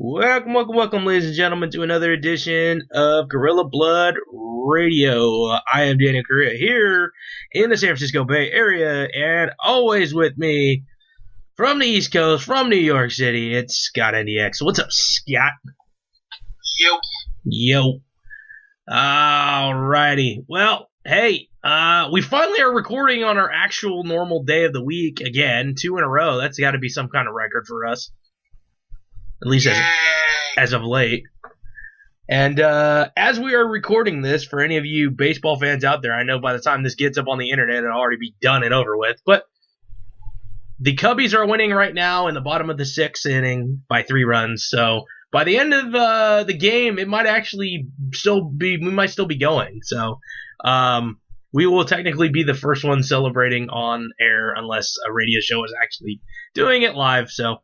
Welcome, ladies and gentlemen, to another edition of Gorilla Blood Radio. I am Daniel Correa here in the San Francisco Bay Area, and always with me from the East Coast, from New York City, it's Scott NDX. What's up, Scott? Yo. Alrighty. Well, hey, we finally are recording on our actual normal day of the week again, 2 in a row. That's got to be some kind of record for us. At least as of late. And as we are recording this, for any of you baseball fans out there, I know by the time this gets up on the internet, it'll already be done and over with. But the Cubbies are winning right now in the bottom of the 6th inning by 3 runs. So by the end of the game, it might actually we might still be going. So we will technically be the first one celebrating on air unless a radio show is actually doing it live. So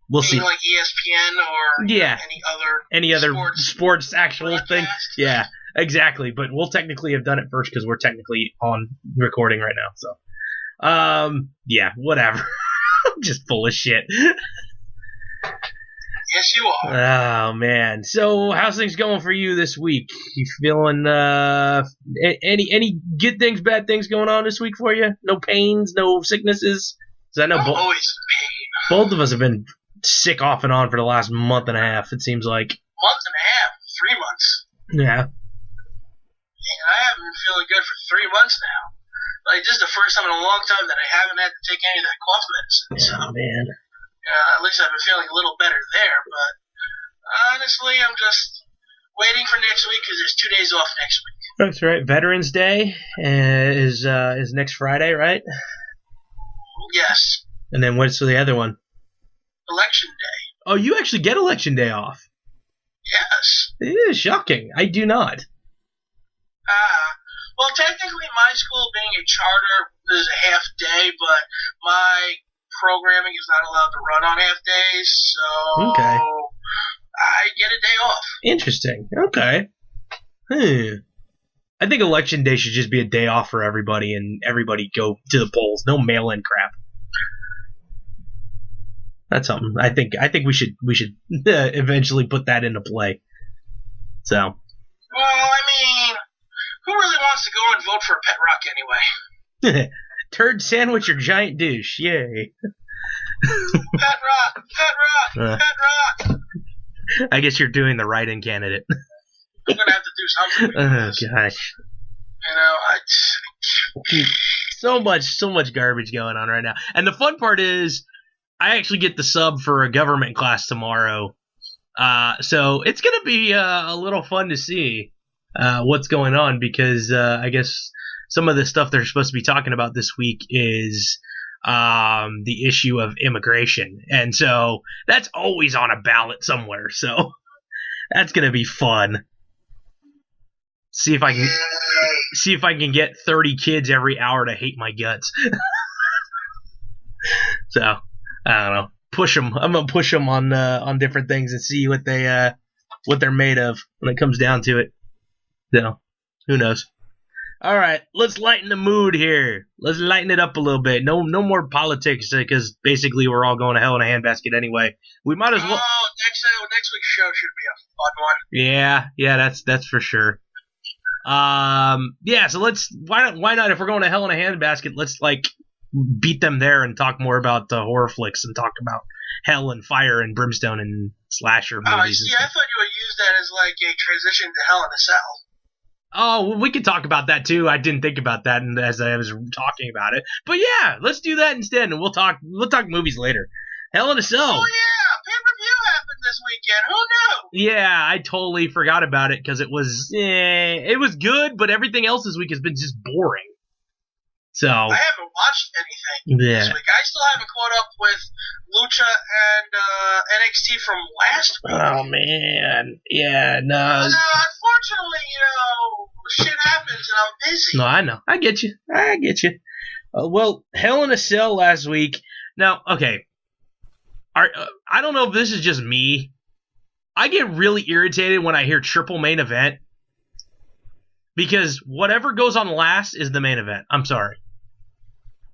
we'll see. Like ESPN or any other sports actual broadcast. thing. Yeah, exactly. But we'll technically have done it first because we're technically on recording right now. So, yeah, whatever. I'm just full of shit. Yes, you are. Oh man. So, how's things going for you this week? You feeling any good things, bad things going on this week for you? No pains, no sicknesses. Because I know always pain. Both of us have been sick off and on for the last month and a half, it seems like. Month and a half, 3 months. Yeah. And I haven't been feeling good for 3 months now. Like, this is the first time in a long time that I haven't had to take any of that cough medicine. So, oh, man. At least I've been feeling a little better there. But honestly, I'm just waiting for next week because there's 2 days off next week. That's right. Veterans Day is next Friday, right? Yes. And then what's the other one? Election Day. Oh, you actually get Election Day off? Yes. It is shocking. I do not. Well, technically, my school being a charter is a half day, but my programming is not allowed to run on half days, so okay. I get a day off. Interesting. Okay. I think Election Day should just be a day off for everybody, and everybody go to the polls. No mail-in crap. That's something. I think we should eventually put that into play. So. Well, I mean, who really wants to go and vote for a pet rock anyway? Turd sandwich or giant douche? Yay. Pet rock. I guess you're doing the write-in candidate. I'm gonna have to do something. Oh gosh. So much garbage going on right now. And the fun part is, I actually get the sub for a government class tomorrow. So it's going to be a little fun to see what's going on because I guess some of the stuff they're supposed to be talking about this week is the issue of immigration. And so that's always on a ballot somewhere. So that's going to be fun. See if I can get 30 kids every hour to hate my guts. So I don't know. Push them. I'm gonna push them on different things and see what they're made of when it comes down to it. So who knows? All right, let's lighten the mood here. Let's lighten it up a little bit. No more politics because basically we're all going to hell in a handbasket anyway. We might as well. Oh, next week's show should be a fun one. Yeah, that's for sure. Yeah. So why not if we're going to hell in a handbasket? Let's beat them there and talk more about horror flicks and talk about hell and fire and brimstone and slasher movies. See, I thought you would use that as like a transition to Hell in a Cell. Oh, well, we could talk about that too. I didn't think about that as I was talking about it. But yeah, let's do that instead, and we'll talk movies later. Hell in a Cell. Oh yeah, pay-per-view happened this weekend. Who knew? Yeah, I totally forgot about it because it was good, but everything else this week has been just boring. So I haven't watched anything this week. I still haven't caught up with Lucha and NXT from last week. Oh man, yeah, no. Unfortunately, shit happens and I'm busy. No, I know. I get you. Well, Hell in a Cell last week. Now, okay. I don't know if this is just me. I get really irritated when I hear triple main event. Because whatever goes on last is the main event. I'm sorry.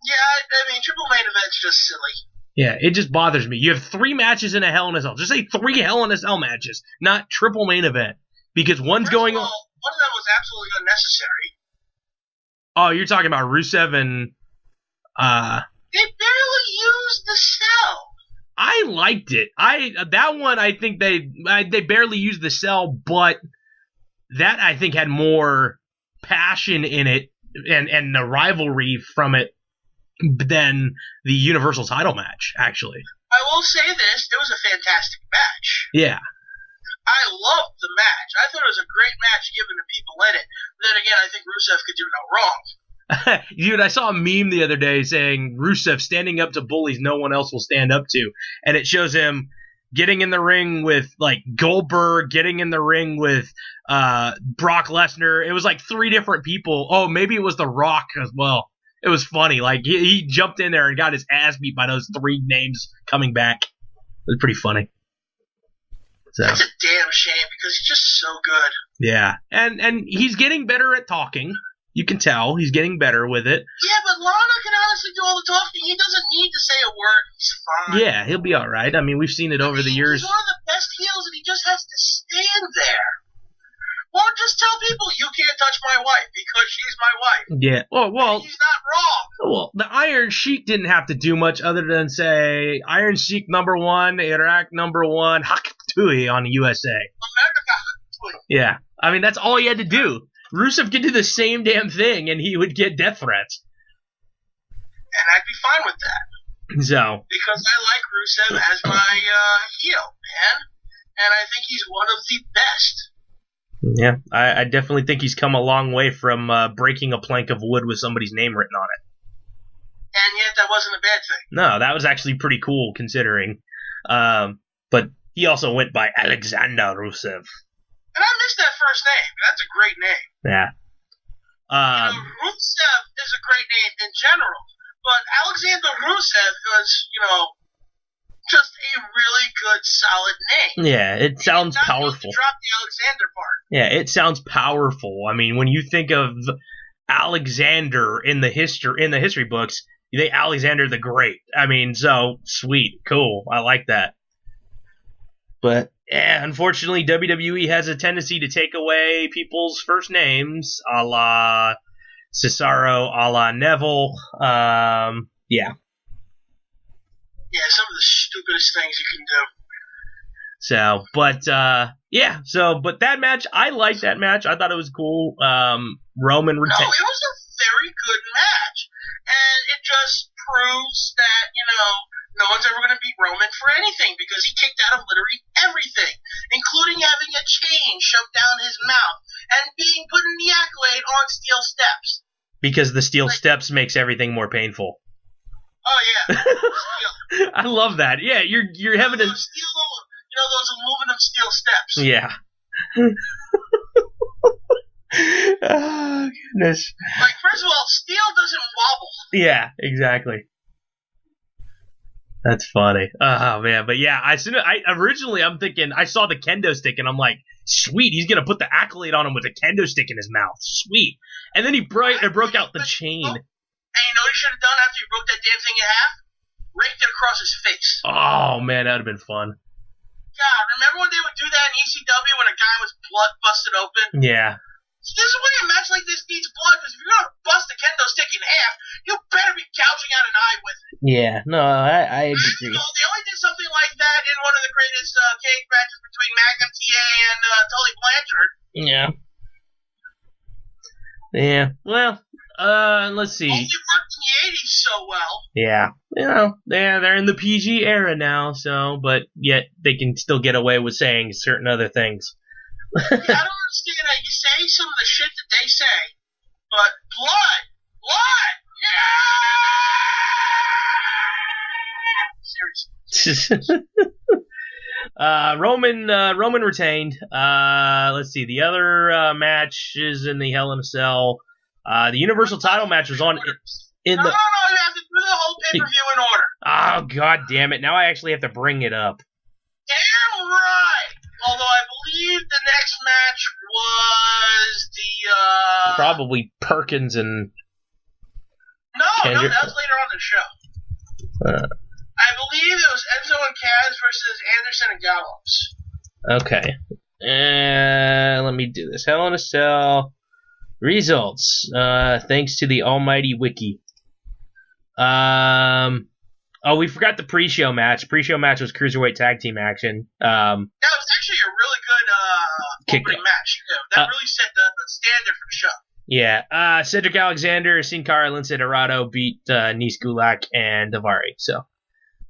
Yeah, I mean, triple main event's just silly. Yeah, it just bothers me. You have 3 matches in a Hell in a Cell. Just say 3 Hell in a Cell matches, not triple main event. Because one's going on. One of them was absolutely unnecessary. Oh, you're talking about Rusev and. They barely used the cell. I liked it. That one, I think they barely used the cell, but that I think had more passion in it and the rivalry from it than the Universal title match, actually. I will say this, it was a fantastic match. Yeah. I loved the match. I thought it was a great match given the people in it. But then again, I think Rusev could do no wrong. Dude, I saw a meme the other day saying Rusev standing up to bullies no one else will stand up to. And it shows him getting in the ring with, like, Goldberg, getting in the ring with Brock Lesnar. It was like 3 different people. Oh, maybe it was The Rock as well. It was funny. Like, he jumped in there and got his ass beat by those 3 names coming back. It was pretty funny. So. That's a damn shame because he's just so good. Yeah. And he's getting better at talking. You can tell he's getting better with it. Yeah, but Lana can honestly do all the talking. He doesn't need to say a word. He's fine. Yeah, he'll be all right. I mean, we've seen it over the years. He's one of the best heels, and he just has to stand there. Or just tell people, you can't touch my wife because she's my wife. Yeah. Well, he's not wrong. Well, the Iron Sheik didn't have to do much other than say, Iron Sheik #1, Iraq #1, Haktui on USA. Yeah. I mean, that's all he had to do. Rusev could do the same damn thing, and he would get death threats. And I'd be fine with that. So. Because I like Rusev as my heel, man. And I think he's one of the best. Yeah, I definitely think he's come a long way from breaking a plank of wood with somebody's name written on it. And yet that wasn't a bad thing. No, that was actually pretty cool considering. But he also went by Alexander Rusev. And I missed that first name. That's a great name. Yeah. Rusev is a great name in general. But Alexander Rusev was, just a really good, solid name. Yeah, it sounds powerful. Drop the Alexander part. Yeah, it sounds powerful. I mean, when you think of Alexander in the history books, you think Alexander the Great. I mean, so sweet, cool. I like that. But yeah, unfortunately, WWE has a tendency to take away people's first names, a la Cesaro, a la Neville. Yeah. Yeah, some of the stupidest things you can do. So, but but that match, I liked that match. I thought it was cool. Roman No, it was a very good match. And it just proves that, no one's ever going to beat Roman for anything because he kicked out of literally everything, including having a chain shoved down his mouth and being put in the accolade on steel steps. Because the steel steps makes everything more painful. Oh, yeah. I love that. Yeah, you're having those those aluminum steel steps. Yeah. Oh, goodness. Like, first of all, steel doesn't wobble. Yeah, exactly. That's funny. Oh, man. But yeah, originally I'm thinking, I saw the kendo stick and I'm like, sweet, he's going to put the accolade on him with a kendo stick in his mouth. Sweet. And then he broke out the chain. And you know what he should have done after he broke that damn thing in half? Raked it across his face. Oh, man, that would have been fun. God, remember when they would do that in ECW when a guy was blood busted open? Yeah. This is why a match like this needs blood, because if you're going to bust a kendo stick in half, you better be gouging out an eye with it. Yeah, no, I agree. They only did something like that in one of the greatest cage matches between Magnum TA and Tully Blanchard. Yeah. Yeah, well, let's see. Only worked in the 80s so well. Yeah, they're in the PG era now, but yet they can still get away with saying certain other things. Yeah, I don't understand how you say some of the shit that they say, but blood, yeah! Seriously. Roman retained. Let's see, the other matches in the Hell in a Cell. The Universal title match was on No, you have to do the whole pay-per-view in order. Oh, god damn it. Now I actually have to bring it up. Damn right! Although I believe the next match was the, probably Perkins and... No, that was later on in the show. I believe it was Enzo and Kaz versus Anderson and Gallows. Okay. Let me do this. Hell in a Cell results. Thanks to the almighty wiki. We forgot the pre-show match. Pre-show match was Cruiserweight Tag Team action. That was actually a really good opening match. That really set the standard for the show. Yeah. Cedric Alexander, Sin Cara, Lince Dorado beat Nis Gulak and Daivari. So.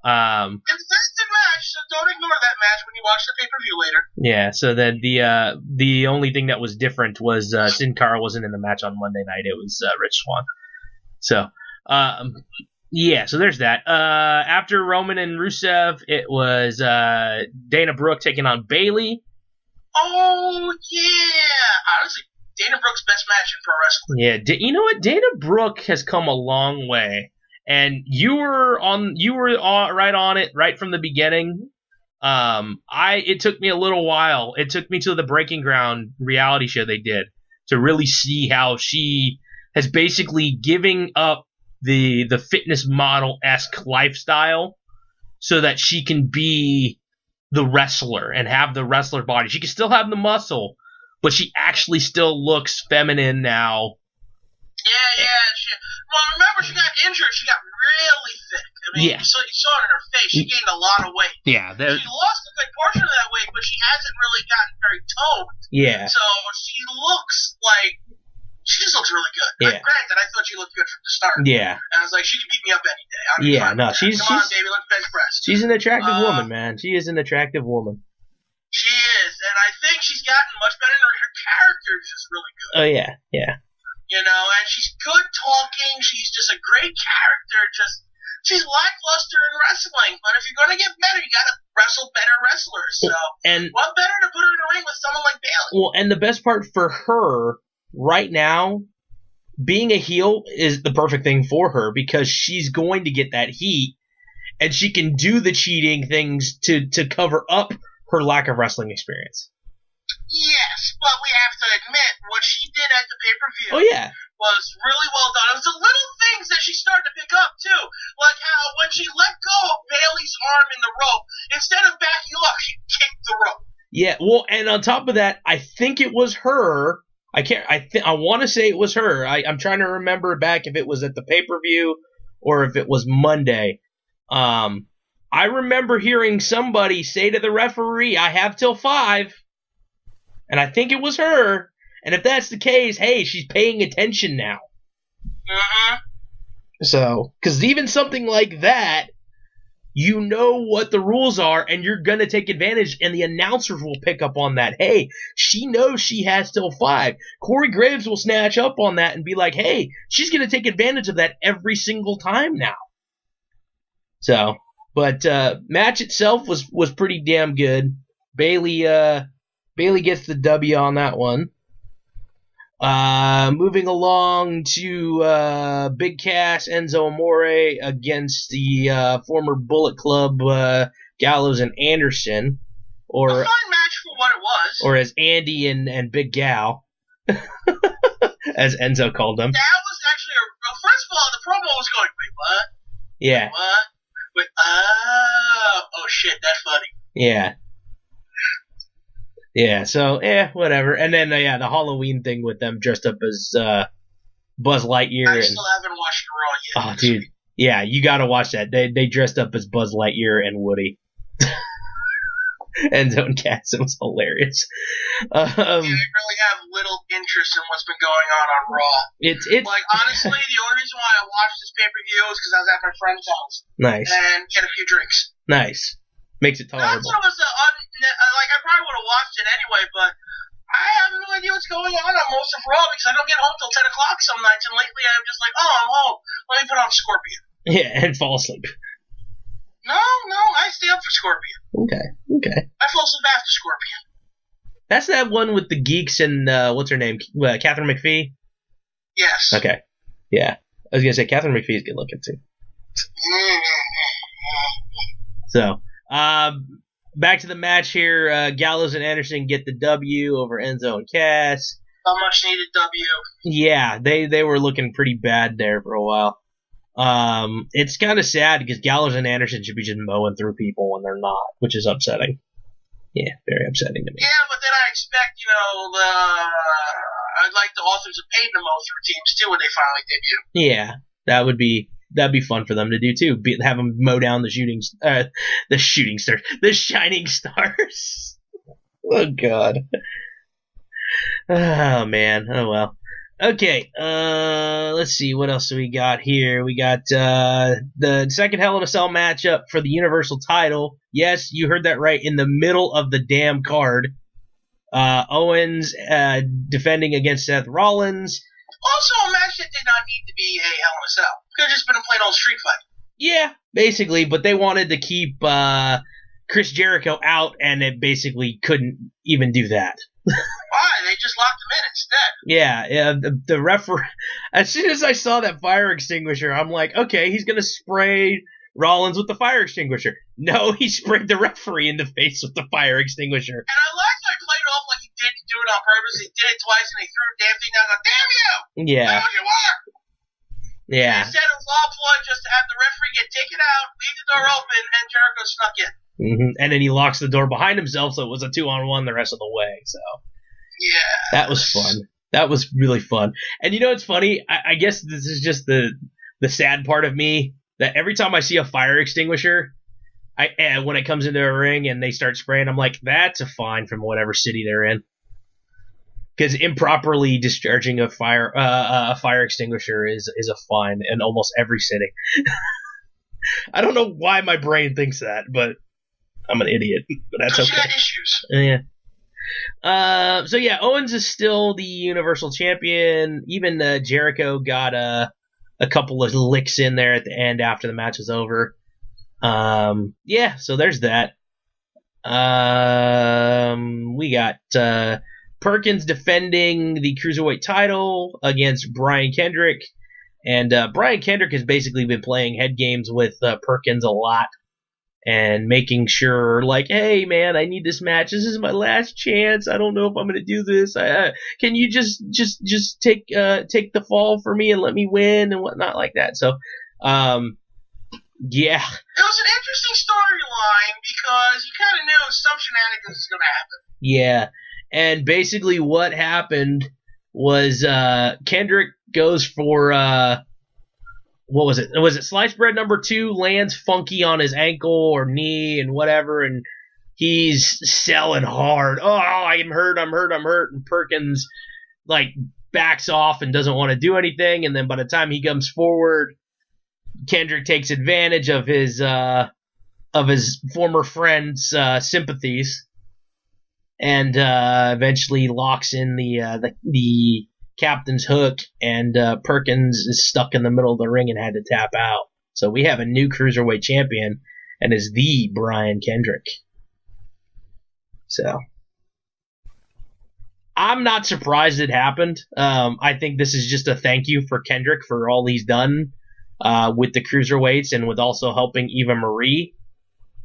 It's a very good match, so don't ignore that match when you watch the pay-per-view later. Yeah, so then the only thing that was different was Sin Cara wasn't in the match on Monday night. It was Rich Swann. So, yeah, so there's that. After Roman and Rusev, it was Dana Brooke taking on Bayley. Oh, yeah. Honestly, Dana Brooke's best match in pro wrestling. Yeah, you know what? Dana Brooke has come a long way. And you were right on it right from the beginning. It took me a little while. It took me to the Breaking Ground reality show they did to really see how she has basically giving up the fitness model-esque lifestyle so that she can be the wrestler and have the wrestler body. She can still have the muscle, but she actually still looks feminine now. Yeah. Well, remember, she got injured. She got really thick. I mean, you saw it in her face. She gained a lot of weight. Yeah. She lost a good portion of that weight, but she hasn't really gotten very toned. Yeah. So she looks like... She just looks really good. Yeah. Like, granted, I thought she looked good from the start. Yeah. And I was like, she can beat me up any day. Come on, baby, let's bench press. She's an attractive woman, man. She is an attractive woman. She is, and I think she's gotten much better. Her character is just really good. Oh, yeah. You know, and she's good talking. She's just a great character. She's lackluster in wrestling. But if you're going to get better, you got to wrestle better wrestlers. So, what better to put her in a ring with someone like Bayley? Well, and the best part for her right now, being a heel is the perfect thing for her because she's going to get that heat, and she can do the cheating things to cover up her lack of wrestling experience. Yes, but we have to admit what she did at the pay-per-view was really well done. It was the little things that she started to pick up, too. Like how when she let go of Bayley's arm in the rope, instead of backing off, she kicked the rope. Yeah, well, and on top of that, I think it was her. I want to say it was her. I'm trying to remember back if it was at the pay-per-view or if it was Monday. I remember hearing somebody say to the referee, "I have till 5." And I think it was her. And if that's the case, hey, she's paying attention now. Mm-hmm. So, because even something like that, you know what the rules are, and you're going to take advantage, and the announcers will pick up on that. Hey, she knows she has till 5. Corey Graves will snatch up on that and be like, hey, she's going to take advantage of that every single time now. So, but match itself was pretty damn good. Bayley gets the W on that one. Moving along to Big Cass, Enzo Amore against the former Bullet Club Gallows and Anderson, or a fun match for what it was, or as Andy and Big Gal, as Enzo called them. That was actually first of all, the promo was going, wait, what? Yeah. Wait, what? Wait, oh shit, that's funny. Yeah. Yeah, so, whatever. And then, the Halloween thing with them dressed up as Buzz Lightyear. I still haven't watched Raw yet. Oh, dude. Yeah, you gotta watch that. They dressed up as Buzz Lightyear and Woody. Enzo and Cass. It was hilarious. I really have little interest in what's been going on Raw. It's like, honestly, the only reason why I watched this pay-per-view is because I was at my friend's house. Nice. And get a few drinks. Nice. Makes it tolerable. That's what was I probably would have watched it anyway, but I have no idea what's going on most of Raw because I don't get home till 10 o'clock some nights, and lately I'm just like, oh, I'm home. Let me put on Scorpion. Yeah, and fall asleep. No, I stay up for Scorpion. Okay. I fall asleep after Scorpion. That's that one with the geeks and, what's her name? Catherine McPhee? Yes. Okay. Yeah. I was going to say, Catherine McPhee is good looking, too. So, back to the match here. Gallows and Anderson get the W over Enzo and Cass. A much needed W. Yeah, they were looking pretty bad there for a while. It's kind of sad because Gallows and Anderson should be just mowing through people when they're not, which is upsetting. Yeah, very upsetting to me. Yeah, but then I expect, I'd like the authors of Pain to mow through teams too when they finally debut. Yeah, that'd be fun for them to do too. Have them mow down the shining stars. Oh God. Oh man. Oh well. Okay. Let's see what else do we got here. We got the second Hell in a Cell matchup for the Universal title. Yes, you heard that right. In the middle of the damn card. Owens defending against Seth Rollins. Also, a match that did not need to be a Hell in a Cell. Could have just been a plain old street fight. Yeah, basically, but they wanted to keep Chris Jericho out, and it basically couldn't even do that. Why? They just locked him in instead. Yeah, the referee. As soon as I saw that fire extinguisher, I'm like, okay, he's gonna spray Rollins with the fire extinguisher. No, he sprayed the referee in the face with the fire extinguisher. And I like how he played it off like he didn't do it on purpose. He did it twice, and he threw the damn thing down. Like, damn you! Yeah. That was your work. Yeah. Instead of law play, just to have the referee get taken out, leave the door open, and Jericho snuck in. Mm-hmm. And then he locks the door behind himself, so it was a 2-on-1 the rest of the way. So yeah, that was fun. That was really fun. And you know what's funny? I guess this is just the sad part of me, that every time I see a fire extinguisher, when it comes into a ring and they start spraying, I'm like, that's a fine from whatever city they're in. Because improperly discharging a fire extinguisher is a fine in almost every city. I don't know why my brain thinks that, but I'm an idiot. But that's okay. You got issues. Yeah. So yeah, Owens is still the Universal Champion. Even Jericho got a couple of licks in there at the end after the match was over. Yeah, so there's that. We got Perkins defending the Cruiserweight title against Brian Kendrick. And Brian Kendrick has basically been playing head games with Perkins a lot and making sure, like, hey, man, I need this match. This is my last chance. I don't know if I'm going to do this. Can you just take the fall for me and let me win and whatnot like that? So, yeah. It was an interesting storyline because you kind of knew some shenanigans was going to happen. Yeah. And basically what happened was Kendrick goes for what was it? Was it sliced bread number 2? Lands funky on his ankle or knee and whatever, and he's selling hard. Oh, I'm hurt. And Perkins like backs off and doesn't want to do anything. And then by the time he comes forward, Kendrick takes advantage of his former friend's sympathies. And eventually locks in the captain's hook, and Perkins is stuck in the middle of the ring and had to tap out. So we have a new Cruiserweight champion, and is the Brian Kendrick. So I'm not surprised it happened. I think this is just a thank you for Kendrick for all he's done with the Cruiserweights and with also helping Eva Marie.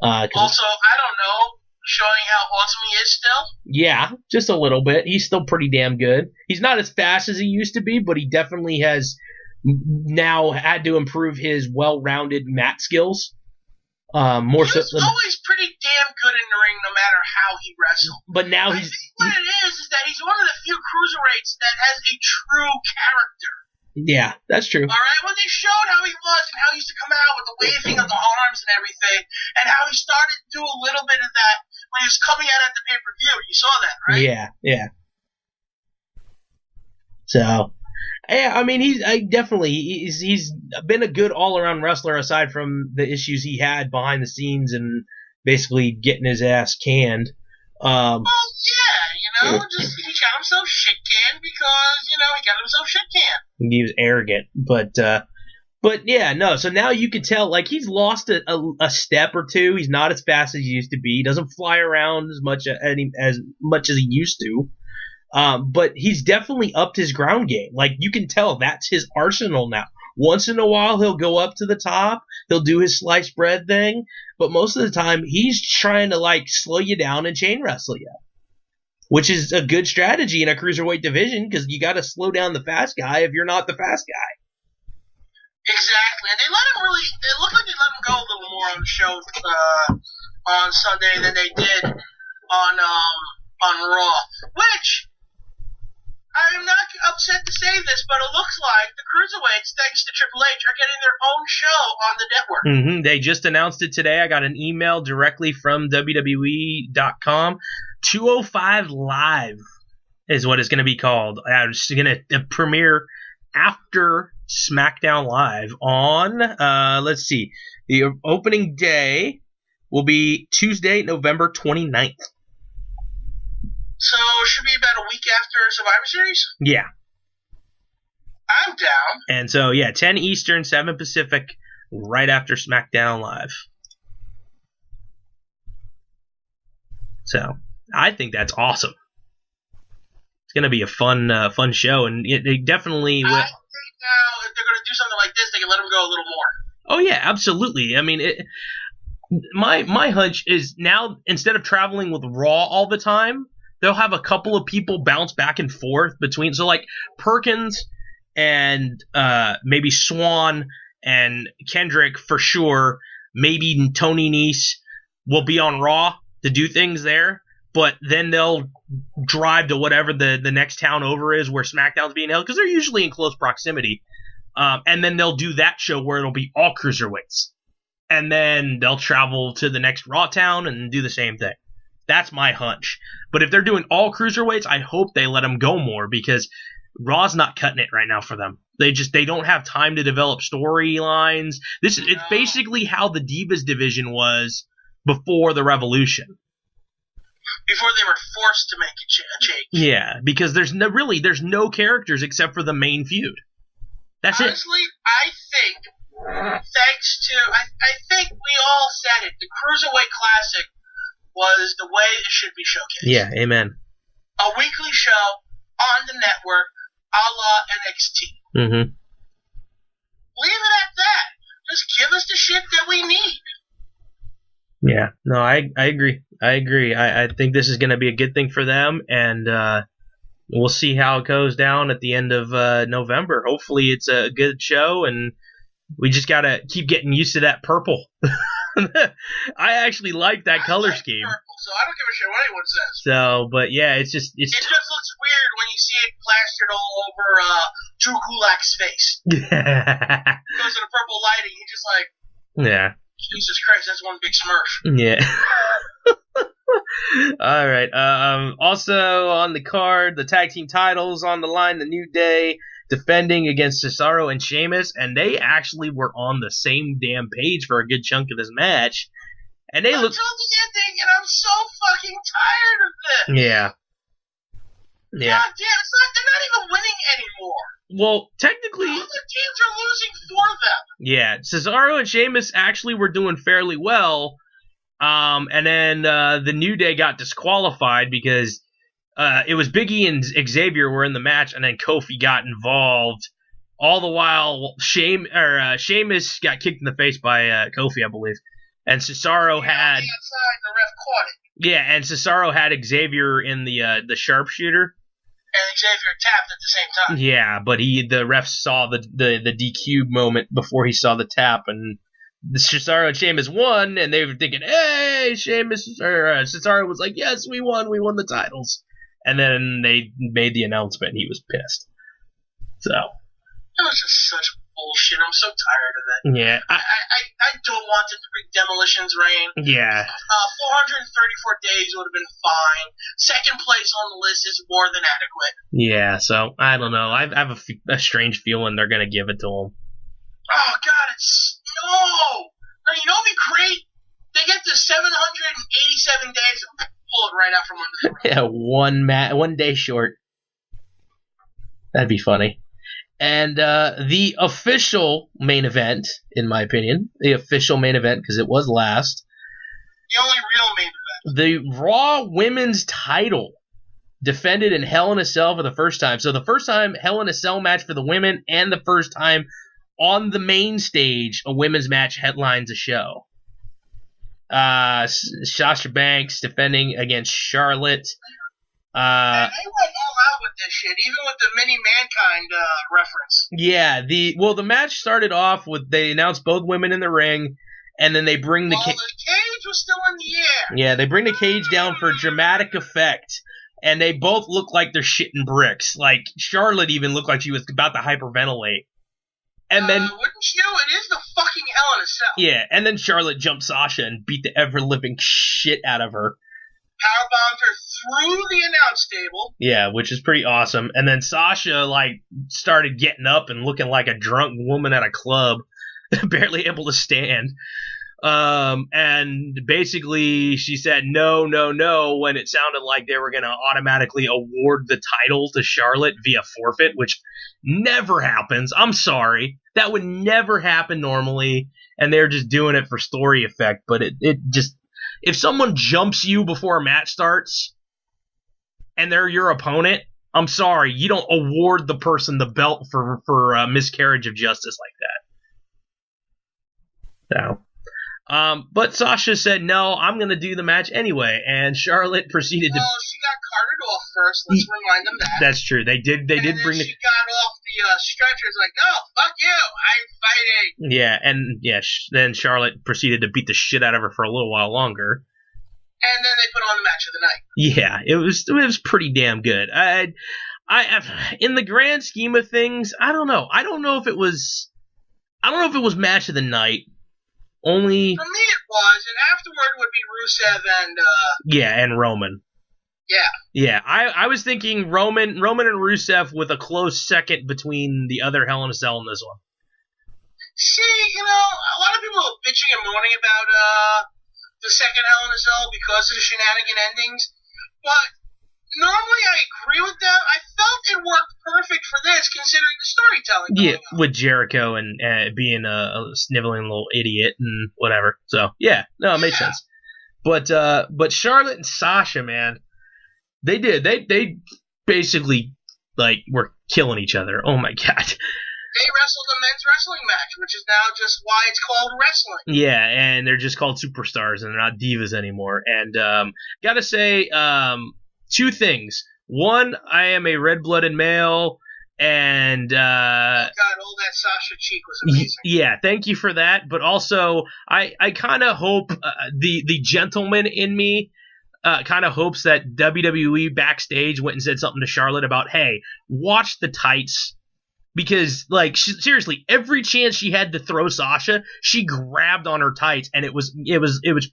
Also, I don't know, showing how awesome he is still? Yeah, just a little bit. He's still pretty damn good. He's not as fast as he used to be, but he definitely has now had to improve his well-rounded mat skills. He was always pretty damn good in the ring no matter how he wrestled. But now I think what it is that he's one of the few cruiserweights that has a true character. Yeah, that's true. All right, when they showed how he was and how he used to come out with the waving of the arms and everything, and how he started to do a little bit of that when he was coming out at the pay-per-view. You saw that, right? Yeah. So, yeah, I mean, he's been a good all-around wrestler aside from the issues he had behind the scenes and basically getting his ass canned. Well, yeah, just he got himself shit-canned because, he got himself shit-canned. He was arrogant, but yeah, no. So now you can tell, like, he's lost a step or two. He's not as fast as he used to be. He doesn't fly around as much as he used to. But he's definitely upped his ground game. Like, you can tell that's his arsenal now. Once in a while, he'll go up to the top. He'll do his sliced bread thing. But most of the time, he's trying to, like, slow you down and chain wrestle you. Which is a good strategy in a cruiserweight division because you got to slow down the fast guy if you're not the fast guy. Exactly, and it looked like they let him go a little more on the show on Sunday than they did on Raw. Which I'm not upset to say this, but it looks like the Cruiserweights, thanks to Triple H, are getting their own show on the network. Mm-hmm. They just announced it today. I got an email directly from WWE.com. 205 Live is what it's going to be called. It's going to premiere after SmackDown Live on, let's see, the opening day will be Tuesday, November 29th. So it should be about a week after Survivor Series? Yeah. I'm down. And so, yeah, 10 Eastern, 7 Pacific, right after SmackDown Live. So, I think that's awesome. It's going to be a fun show, and it definitely... I think now, if they're going to do something like this, they can let them go a little more. Oh, yeah, absolutely. I mean, my hunch is now, instead of traveling with Raw all the time, they'll have a couple of people bounce back and forth between. So, like, Perkins and maybe Swan and Kendrick for sure. Maybe Tony Nese will be on Raw to do things there. But then they'll drive to whatever the next town over is where SmackDown's being held, because they're usually in close proximity. And then they'll do that show where it'll be all cruiserweights. And then they'll travel to the next Raw town and do the same thing. That's my hunch. But if they're doing all cruiserweights, I hope they let them go more, because Raw's not cutting it right now for them. They don't have time to develop storylines. It's basically how the Divas division was before the Revolution. Before they were forced to make a change. Yeah, because there's no characters except for the main feud. That's Honestly, I think, thanks to, I think we all said it, the Cruiserweight Classic was the way it should be showcased. Yeah, amen. A weekly show on the network, a la NXT. Mm-hmm. Leave it at that. Just give us the shit that we need. Yeah, no, I agree. I think this is going to be a good thing for them, and we'll see how it goes down at the end of November. Hopefully it's a good show, and we just got to keep getting used to that purple. I actually like that color scheme. Purple, so I don't give a shit what anyone says. So, but yeah, it just looks weird when you see it plastered all over Drew Gulak's face. Goes to the purple lighting, he's just like, yeah. Jesus Christ, that's one big smurf. Yeah. All right. Also on the card, the tag team titles on the line. The New Day defending against Cesaro and Sheamus, and they actually were on the same damn page for a good chunk of this match. And they until the ending, and I'm so fucking tired of this. Yeah. Yeah. God damn, they're not even winning anymore. Well, technically, all the teams are losing for them. Yeah, Cesaro and Sheamus actually were doing fairly well. And then the New Day got disqualified because it was Big E and Xavier were in the match, and then Kofi got involved. All the while, Sheamus got kicked in the face by Kofi, I believe. And Cesaro had... outside, the ref caught it. Yeah, and Cesaro had Xavier in the sharpshooter. And Xavier tapped at the same time. Yeah, but the ref saw the DQ moment before he saw the tap, and Cesaro and Sheamus won, and they were thinking, hey, Cesaro was like, yes, we won the titles. And then they made the announcement, and he was pissed. So. It was just such bullshit. I'm so tired of it. Yeah. I don't want it to bring Demolition's reign. Yeah. 434 days would have been fine. Second place on the list is more than adequate. Yeah, so, I don't know. I have a strange feeling they're going to give it to him. Oh, God, no! Now, you know what would be great? They get to 787 days and pull it right out from under the rug. Yeah, 1 day short. That'd be funny. And the official main event, in my opinion, because it was last. The only real main event. The Raw Women's title defended in Hell in a Cell for the first time. So the first time Hell in a Cell match for the women, and the first time on the main stage a women's match headlines a show. Sasha Banks defending against Charlotte. And they went all out with this shit, even with the mini Mankind reference. Yeah, the match started off with they announced both women in the ring, and then they bring the cage was still in the air. Yeah, they bring the cage down for dramatic effect, and they both look like they're shitting bricks. Like Charlotte even looked like she was about to hyperventilate. And then wouldn't you? It is the fucking Hell in a Cell. Yeah, and then Charlotte jumped Sasha and beat the ever-living shit out of her. Powerbombed her through the announce table. Yeah, which is pretty awesome. And then Sasha, started getting up and looking like a drunk woman at a club, barely able to stand. And basically she said no, when it sounded like they were going to automatically award the title to Charlotte via forfeit, which never happens. I'm sorry. That would never happen normally, and they're just doing it for story effect, but it just... If someone jumps you before a match starts and they're your opponent, I'm sorry, you don't award the person the belt for miscarriage of justice like that. So, but Sasha said, no, I'm going to do the match anyway, and Charlotte proceeded to... Well, she got carted off first, let's remind them that. That's true, they did bring the... she got off the stretchers like, oh, fuck you, I'm fighting. Yeah, and then Charlotte proceeded to beat the shit out of her for a little while longer. And then they put on the match of the night. Yeah, it was pretty damn good. I in the grand scheme of things, I don't know. I don't know if it was match of the night. Only for me it was, and afterward would be Rusev and and Roman. Yeah, I was thinking Roman and Rusev with a close second between the other Hell in a Cell and this one. See, a lot of people are bitching and moaning about the second Hell in a Cell because of the shenanigan endings, but normally I agree with them. I felt it worked perfect for this, considering the storytelling. Yeah, with Jericho and being a sniveling little idiot and whatever. So yeah, no, it made sense. But Charlotte and Sasha, man, they basically were killing each other. Oh my god. They wrestled a men's wrestling match, which is now just why it's called wrestling. Yeah, and they're just called superstars, and they're not divas anymore. And gotta say, two things. One, I am a red-blooded male, and oh god, all that Sasha cheek was amazing. Yeah, thank you for that. But also, I kind of hope the gentleman in me kind of hopes that WWE backstage went and said something to Charlotte about, hey, watch the tights. Because, seriously, every chance she had to throw Sasha, she grabbed on her tights, and it was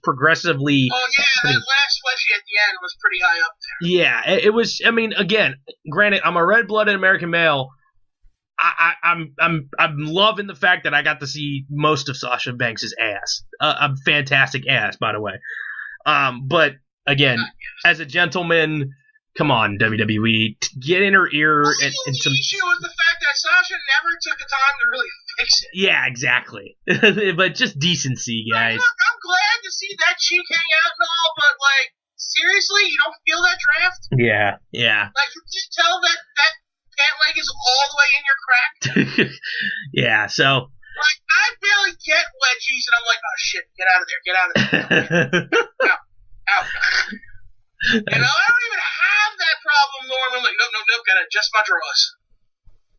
progressively... Oh, yeah, that last wedgie at the end was pretty high up there. Yeah, it was... I mean, again, granted, I'm a red-blooded American male. I'm loving the fact that I got to see most of Sasha Banks' ass. A fantastic ass, by the way. But, again, as a gentleman... Come on, WWE, get in her ear and some... The issue was the fact that Sasha never took the time to really fix it. Yeah, exactly. But just decency, guys. Look, I'm glad to see that cheek hang out and all, but, seriously, you don't feel that draft? Yeah. You can tell that pant leg is all the way in your crack? Yeah, so... I barely get wedgies, and I'm like, oh, shit, get out of there. Out. I don't even have that problem normally. Nope, gotta adjust my drawers.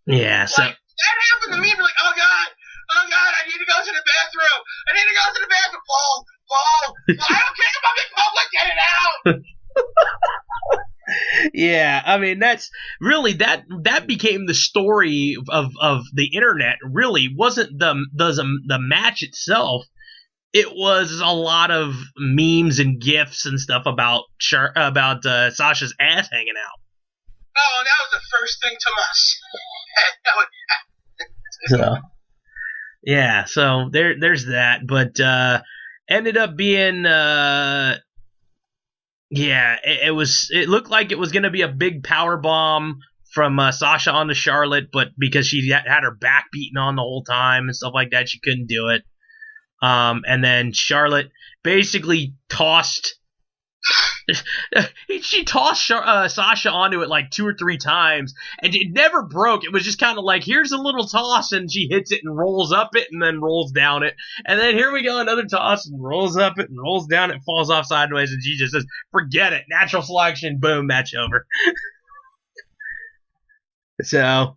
Yeah, so... that happened to me, like, oh god, I need to go to the bathroom. Paul, I don't care if I'm in public, get it out! Yeah, I mean, that's really, that became the story of the internet, really. Wasn't the match itself. It was a lot of memes and GIFs and stuff about Sasha's ass hanging out. Oh, that was the first thing to my... So, yeah, so there's that. But ended up being... it looked like it was going to be a big power bomb from Sasha onto Charlotte, but because she had her back beaten on the whole time and stuff like that, she couldn't do it. And then Charlotte basically tossed she tossed Sasha onto it like 2 or 3 times, and it never broke. It was just kind of like, here's a little toss, and she hits it and rolls up it and then rolls down it. And then here we go, another toss, and rolls up it and rolls down it, falls off sideways, and she just says, forget it. Natural selection, boom, match over. So,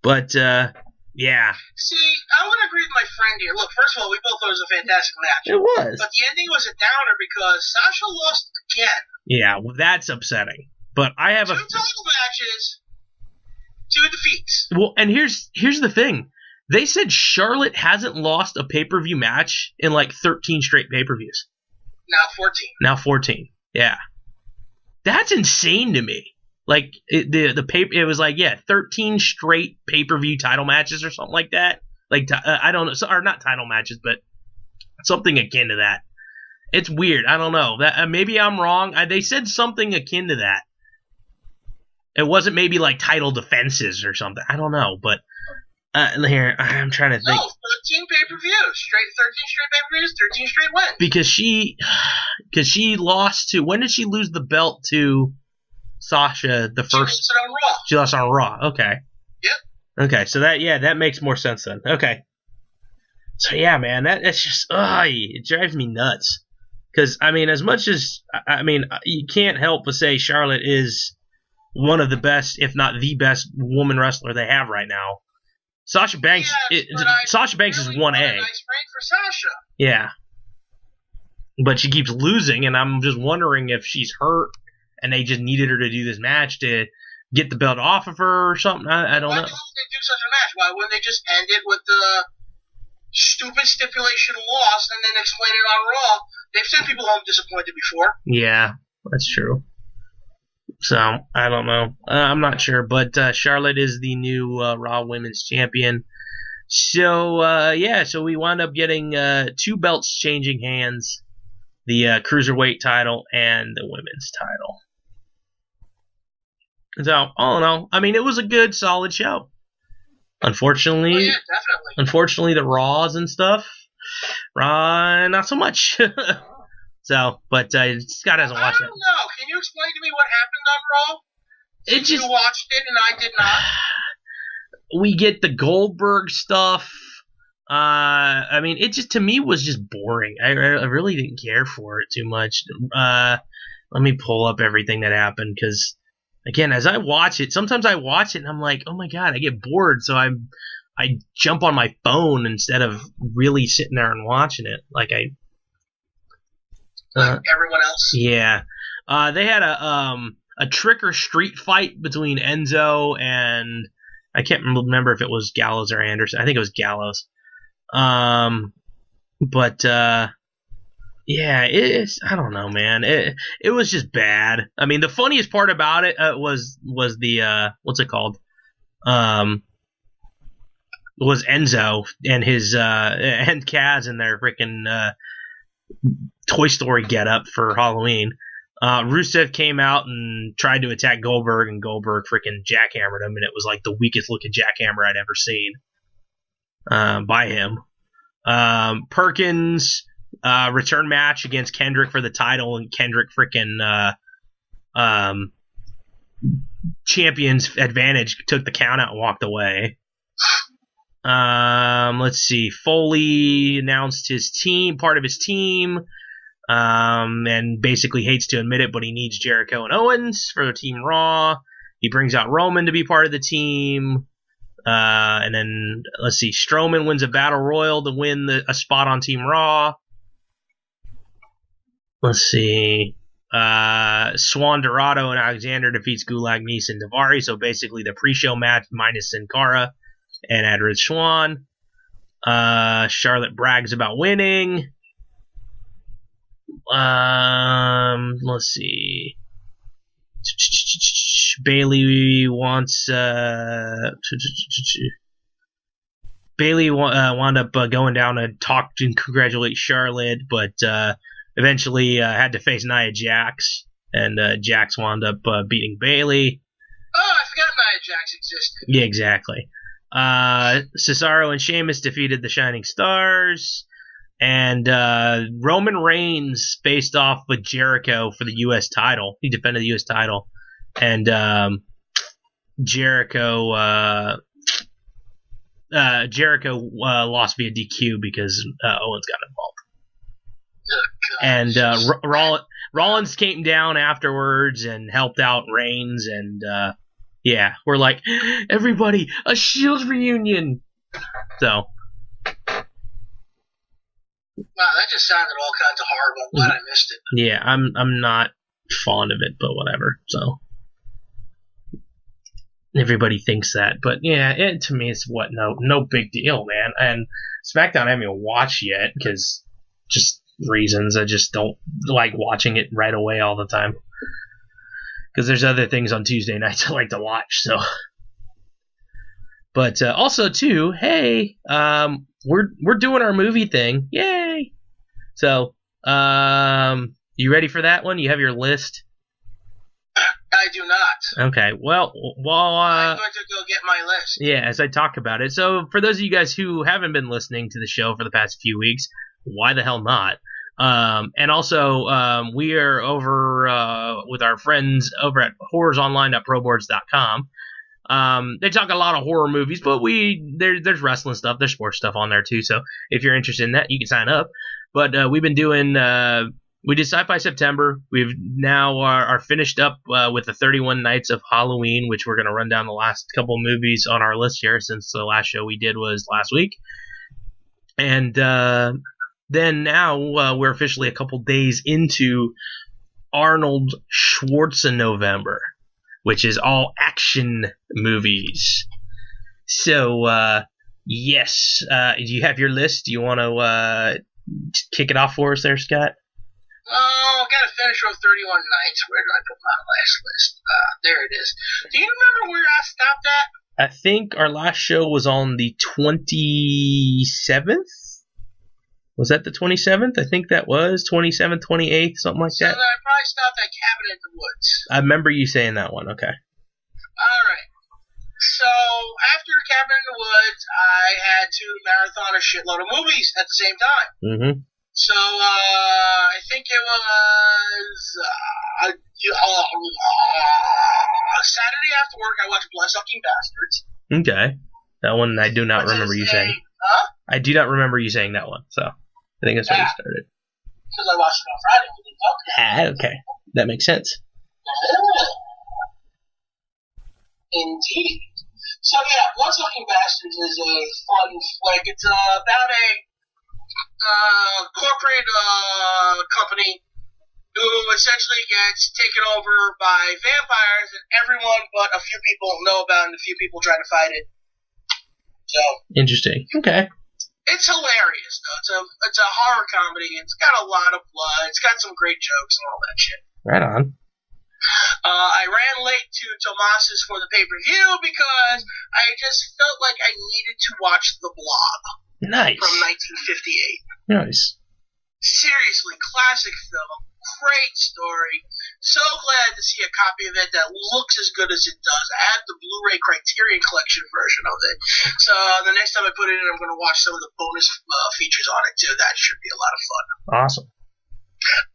but, yeah. See, I would agree with my friend here. Look, first of all, we both thought it was a fantastic match. It was. But the ending was a downer because Sasha lost again. Yeah, well, that's upsetting. But I have 2 title matches, 2 defeats. Well, and here's the thing. They said Charlotte hasn't lost a pay-per-view match in like 13 straight pay-per-views. Now 14. Yeah. That's insane to me. Like it was like 13 straight pay-per-view title matches or something like that. Like I don't know, or not title matches, but something akin to that. It's weird. I don't know. That maybe I'm wrong. They said something akin to that. It wasn't maybe like title defenses or something. I don't know, but here I'm trying to think. No, 13 pay-per-views, 13 straight pay-per-views, 13 straight wins. Because she lost to, when did she lose the belt to Sasha? The first. She lost it on Raw. She lost on Raw. Okay. Yep. Okay, so that makes more sense then. Okay. So yeah, man, that's just it drives me nuts. Because I mean, as much as you can't help but say Charlotte is one of the best, if not the best, woman wrestler they have right now. Sasha Banks, Sasha Banks is 1A. Nice break for Sasha. Yeah, but she keeps losing, and I'm just wondering if she's hurt, and they just needed her to do this match to get the belt off of her or something. I don't know. Why do they do such a match? Why wouldn't they just end it with the stupid stipulation loss and then explain it on Raw? They've sent people home disappointed before. Yeah, that's true. So, I don't know. I'm not sure, but Charlotte is the new Raw Women's Champion. So, so we wound up getting 2 belts changing hands, the Cruiserweight title and the Women's title. So, all in all, I mean, it was a good, solid show. Unfortunately, yeah, definitely. Unfortunately, the Raws and stuff, not so much. So, but Scott hasn't watched it. I don't know. Can you explain to me what happened on Raw? You watched it and I did not. We get the Goldberg stuff. I mean, it just, to me, was just boring. I really didn't care for it too much. Let me pull up everything that happened, because, again, as I watch it, sometimes I watch it and I'm like, oh my god, I get bored, so I jump on my phone instead of really sitting there and watching it. Like everyone else. Yeah. They had a trick or street fight between Enzo and, I can't remember if it was Gallows or Anderson. I think it was Gallows. But yeah, I don't know, man. It was just bad. I mean, the funniest part about it was the what's it called? Was Enzo and his and Kaz in their freaking Toy Story getup for Halloween. Rusev came out and tried to attack Goldberg, and Goldberg freaking jackhammered him, and it was like the weakest looking jackhammer I'd ever seen by him. Perkins return match against Kendrick for the title, and Kendrick freaking champion's advantage, took the count out and walked away. Let's see. Foley announced his team, part of his team, and basically hates to admit it, but he needs Jericho and Owens for Team Raw. He brings out Roman to be part of the team. And then, let's see, Strowman wins a battle royal to win a spot on Team Raw. Let's see. Swan Dorado and Alexander defeats Gulak, Nese, and Daivari. So basically the pre-show match minus Sin Cara and Adrian Swan. Charlotte brags about winning. Let's see. Bailey wants Bailey wound up going down to talk and congratulate Charlotte, but eventually had to face Nia Jax, and Jax wound up beating Bailey. Oh, I forgot Nia Jax existed. Yeah, exactly. Cesaro and Sheamus defeated the Shining Stars. And Roman Reigns faced off with Jericho for the U.S. title. He defended the U.S. title. And Jericho lost via DQ because Owens got involved. And Rollins came down afterwards and helped out Reigns. And yeah, we're like, everybody, a Shield reunion. So. Wow, that just sounded all kinds of horrible. I'm glad I missed it. Yeah, I'm not fond of it, but whatever. So everybody thinks that, but yeah, to me it's no big deal, man. And SmackDown I haven't even watched yet because just reasons. I just don't like watching it right away all the time because there's other things on Tuesday nights I like to watch. So, but also too, hey, we're doing our movie thing, yay! So, you ready for that one? You have your list? I do not. Okay, well, I'm going to go get my list. Yeah, as I talk about it. So, for those of you guys who haven't been listening to the show for the past few weeks, why the hell not? And also, we are over with our friends over at horrorsonline.proboards.com. They talk a lot of horror movies, but there's wrestling stuff, there's sports stuff on there too. So if you're interested in that, you can sign up. But we've been doing we did Sci-Fi September. We've now are finished up with the 31 Nights of Halloween, which we're gonna run down the last couple movies on our list here since the last show we did was last week. And then now we're officially a couple days into Arnold SchwarzeNovember, which is all action movies. So, yes. Do you have your list? Do you want to kick it off for us there, Scott? Oh, I gotta finish off 31 Nights. Where did I put my last list? There it is. Do you remember where I stopped at? I think our last show was on the 27th? Was that the 27th? I think that was 27th, 28th, something like that. So I probably stopped at Cabin in the Woods. I remember you saying that one, okay. Alright. So, after Cabin in the Woods, I had to marathon a shitload of movies at the same time. Mm-hmm. So, I think it was Saturday after work, I watched Bloodsucking Bastards. Okay. That one I do not remember you saying. Huh? I do not remember you saying that one, so I think that's when you started. Because I watched it on Friday. We didn't talk about it. Okay. That makes sense. Indeed. So yeah, Bloodsucking Bastards is a fun flick. It's about a corporate company who essentially gets taken over by vampires, and everyone but a few people know about it, and a few people try to fight it. So interesting. Okay. It's hilarious though. It's a horror comedy. It's got a lot of blood. It's got some great jokes and all that shit. Right on. I ran late to Tomas's for the pay-per-view because I just felt like I needed to watch The Blob. Nice. From 1958. Nice. Seriously, classic film. Great story. So glad to see a copy of it that looks as good as it does. I have the Blu-ray Criterion Collection version of it. So the next time I put it in, I'm going to watch some of the bonus features on it too. That should be a lot of fun. Awesome.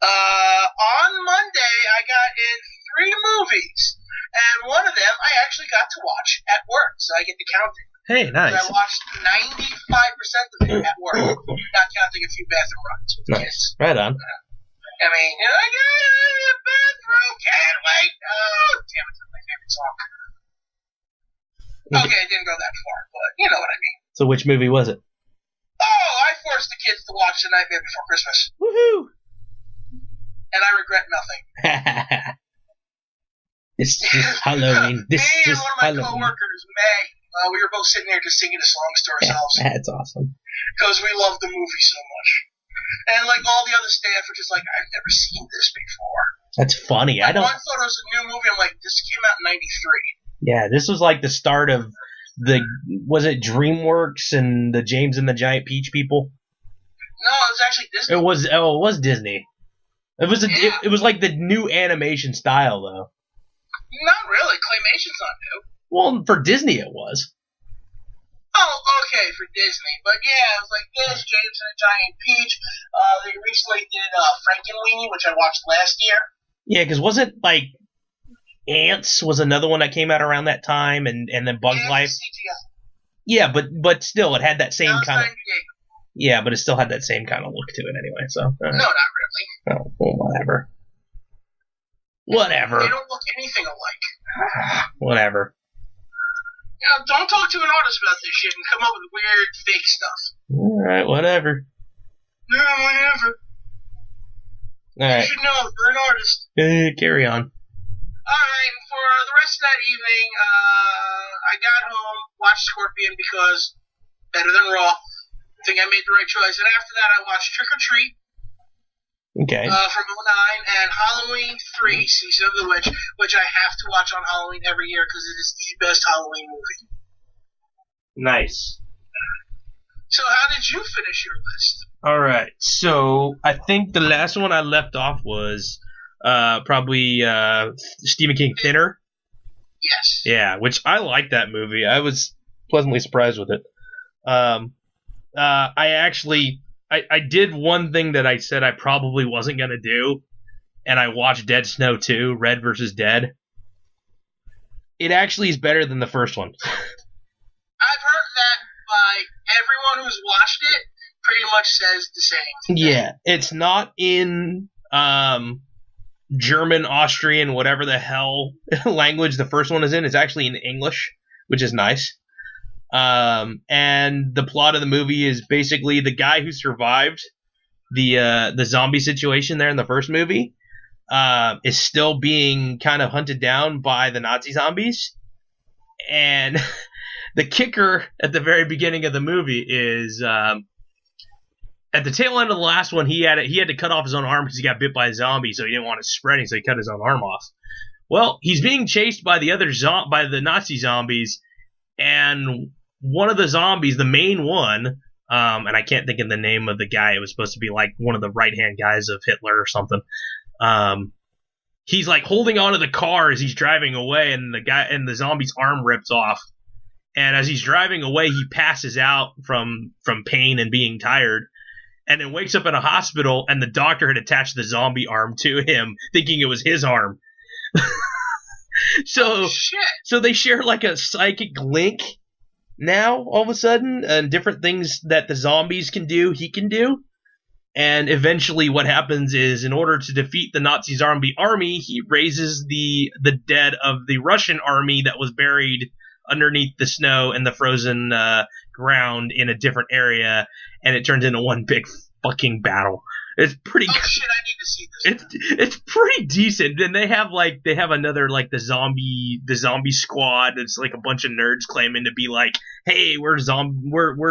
On Monday, I got in 3 movies, and one of them I actually got to watch at work, so I get to count it. Hey, nice. I watched 95% of it at work, not counting a few bathroom runs with the kids. Right on. I mean, I got a bathroom, can't wait. Oh, damn it, that's my favorite song. Okay, it didn't go that far, but you know what I mean. So which movie was it? Oh, I forced the kids to watch The Nightmare Before Christmas. Woohoo! And I regret nothing. It's just Halloween. Me and one of my coworkers, May, we were both sitting there just singing the songs to ourselves. That's awesome. Because we love the movie so much. And like all the other staff are just like, I've never seen this before. That's funny. Like, one thought it was a new movie. I'm like, this came out in '93. Yeah, this was like the start of was it DreamWorks and the James and the Giant Peach people? No, it was actually Disney. It was Disney. It was like the new animation style though. Not really. Claymation's not new. Well, for Disney it was. Oh, okay, for Disney. But yeah, it was like this, James and the Giant Peach. They recently did Frankenweenie, which I watched last year. Yeah, because wasn't like Ants was another one that came out around that time, and then Bugs Life. CGI. Yeah, but still, it had that same kind of. 98. Yeah, but it still had that same kind of look to it anyway. So. No, not really. Oh, well, whatever. Whatever. They don't look anything alike. Whatever. You know, don't talk to an artist about this shit and come up with weird fake stuff. All right, whatever. No, whatever. All right. You should know, you're an artist. Carry on. Alright, for the rest of that evening, I got home, watched Scorpion because better than Raw. I think I made the right choice. And after that, I watched Trick or Treat. Okay. From 2009, and Halloween 3, Season of the Witch, which I have to watch on Halloween every year because it is the best Halloween movie. Nice. So how did you finish your list? All right. So I think the last one I left off was probably Stephen King Thinner. Yes. Yeah, which I liked that movie. I was pleasantly surprised with it. I did one thing that I said I probably wasn't going to do, and I watched Dead Snow 2, Red vs. Dead. It actually is better than the first one. I've heard that by everyone who's watched it pretty much says the same thing. Yeah, it's not in German, Austrian, whatever the hell language the first one is in. It's actually in English, which is nice. And the plot of the movie is basically the guy who survived the zombie situation there in the first movie is still being kind of hunted down by the Nazi zombies. And the kicker at the very beginning of the movie is at the tail end of the last one, he had to cut off his own arm because he got bit by a zombie, so he didn't want it spreading, so he cut his own arm off. Well, he's being chased by by the Nazi zombies, and one of the zombies, the main one, and I can't think of the name of the guy. It was supposed to be like one of the right-hand guys of Hitler or something. He's like holding onto the car as he's driving away, and the zombie's arm rips off. And as he's driving away, he passes out from pain and being tired, and then wakes up in a hospital, and the doctor had attached the zombie arm to him, thinking it was his arm. So they share like a psychic link now, all of a sudden, and different things that the zombies can do, he can do. And eventually what happens is, in order to defeat the Nazi zombie army, he raises the dead of the Russian army that was buried underneath the snow and the frozen ground in a different area, and it turns into one big fucking battle. It's pretty. Oh shit! I need to see this. It's pretty decent. And they have another like the zombie squad. It's like a bunch of nerds claiming to be like, hey, we're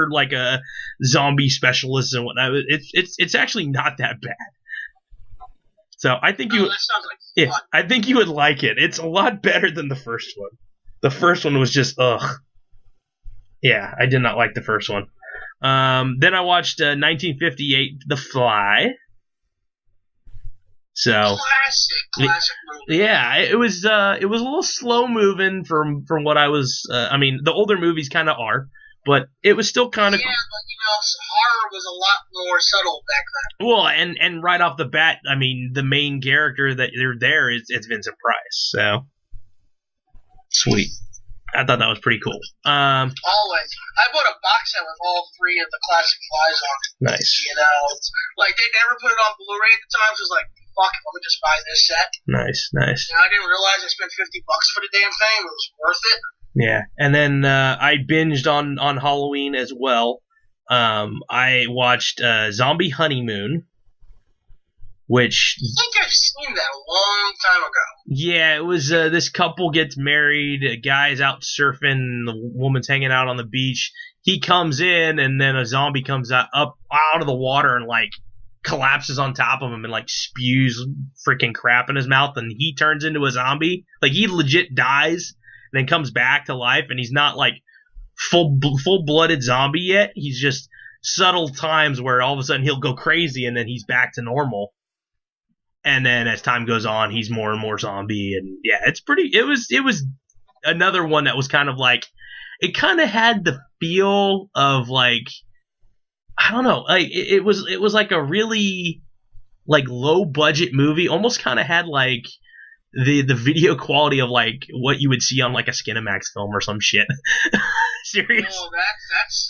like a zombie specialists and whatnot. It's actually not that bad. So I think that sounds like fun. I think you would like it. It's a lot better than the first one. The first one was just ugh. Yeah, I did not like the first one. Then I watched 1958 The Fly. So classic movie. Yeah, it was a little slow moving from what I was. I mean, the older movies kind of are, but it was still kind of. Yeah, but horror was a lot more subtle back then. Well, and right off the bat, I mean, the main character that they're there is Vincent Price. So sweet. I thought that was pretty cool. Always. I bought a box set with all three of the classic Flies on it. Nice. You know, like they never put it on Blu-ray at the time, so it was like, fuck it, let me just buy this set. Nice. And I didn't realize I spent $50 for the damn thing. It was worth it. Yeah, and then I binged on Halloween as well. I watched Zombie Honeymoon, which I think I've seen that a long time ago. Yeah, it was this couple gets married, a guy's out surfing, the woman's hanging out on the beach. He comes in, and then a zombie comes up out of the water and like collapses on top of him and like spews freaking crap in his mouth, and he turns into a zombie. Like he legit dies and then comes back to life, and he's not like full-blooded zombie yet. He's just subtle times where all of a sudden he'll go crazy and then he's back to normal. And then as time goes on, he's more and more zombie, and yeah, it's pretty. It was another one that was kind of like it kind of had the feel of like, I don't know, like it was like a really like low budget movie, almost kind of had like the video quality of like what you would see on like a Skinamax film or some shit. Serious. Oh, that's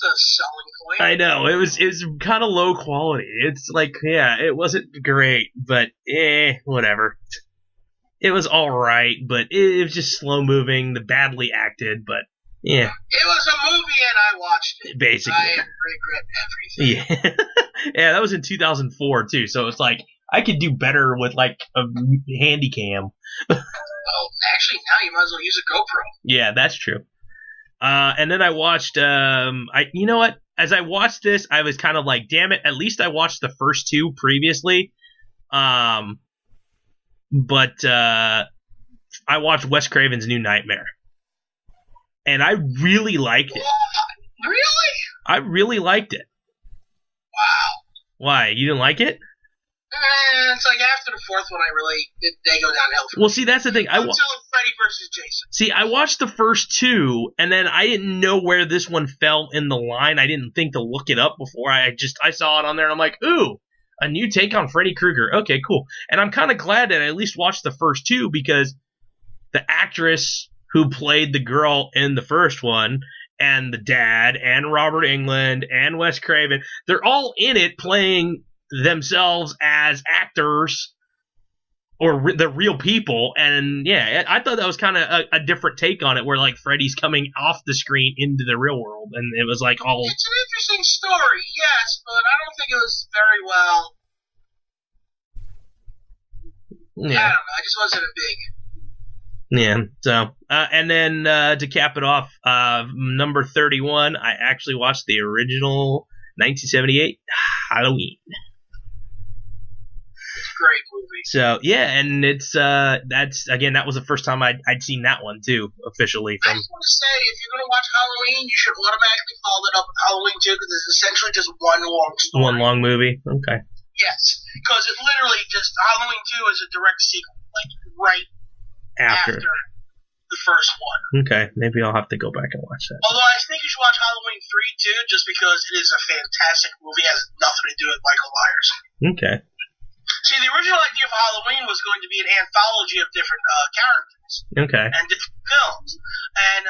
a selling point. I know it was kind of low quality. It's like, yeah, it wasn't great, but whatever. It was all right, but it was just slow moving, the badly acted, but yeah. It was a movie and I watched it. Basically. I regret everything. Yeah. Yeah, that was in 2004 too, so it's like I could do better with like a handy cam. Well, actually, now you might as well use a GoPro. Yeah, that's true. And then I watched. You know what? As I watched this, I was kind of like, damn it! At least I watched the first two previously. But I watched Wes Craven's New Nightmare, and I really liked it. Really? I really liked it. Wow. Why? You didn't like it? It's like after the fourth one, they go downhill. Well, see, that's the thing. Until Freddy versus Jason. See, I watched the first two, and then I didn't know where this one fell in the line. I didn't think to look it up before. I saw it on there, and I'm like, ooh, a new take on Freddy Krueger. Okay, cool. And I'm kind of glad that I at least watched the first two, because the actress who played the girl in the first one, and the dad, and Robert Englund, and Wes Craven, they're all in it playing themselves as actors or the real people. And yeah, I thought that was kind of a different take on it, where like Freddy's coming off the screen into the real world, and it was like all... It's an interesting story, yes, but I don't think it was very well... Yeah. I don't know, I just wasn't a big... Yeah, so, and then to cap it off, number 31, I actually watched the original 1978 Halloween. Great movie. So yeah, and it's that was the first time I'd seen that one too officially. I just want to say, if you're gonna watch Halloween, you should automatically follow it up with Halloween 2, because it's essentially just one long story. One long movie. Okay. Yes, because it literally just Halloween 2 is a direct sequel, like right after the first one. Okay, maybe I'll have to go back and watch that. Although I think you should watch Halloween 3 too, just because it is a fantastic movie. It has nothing to do with Michael Myers. Okay. See, the original idea for Halloween was going to be an anthology of different characters. Okay. And different films. And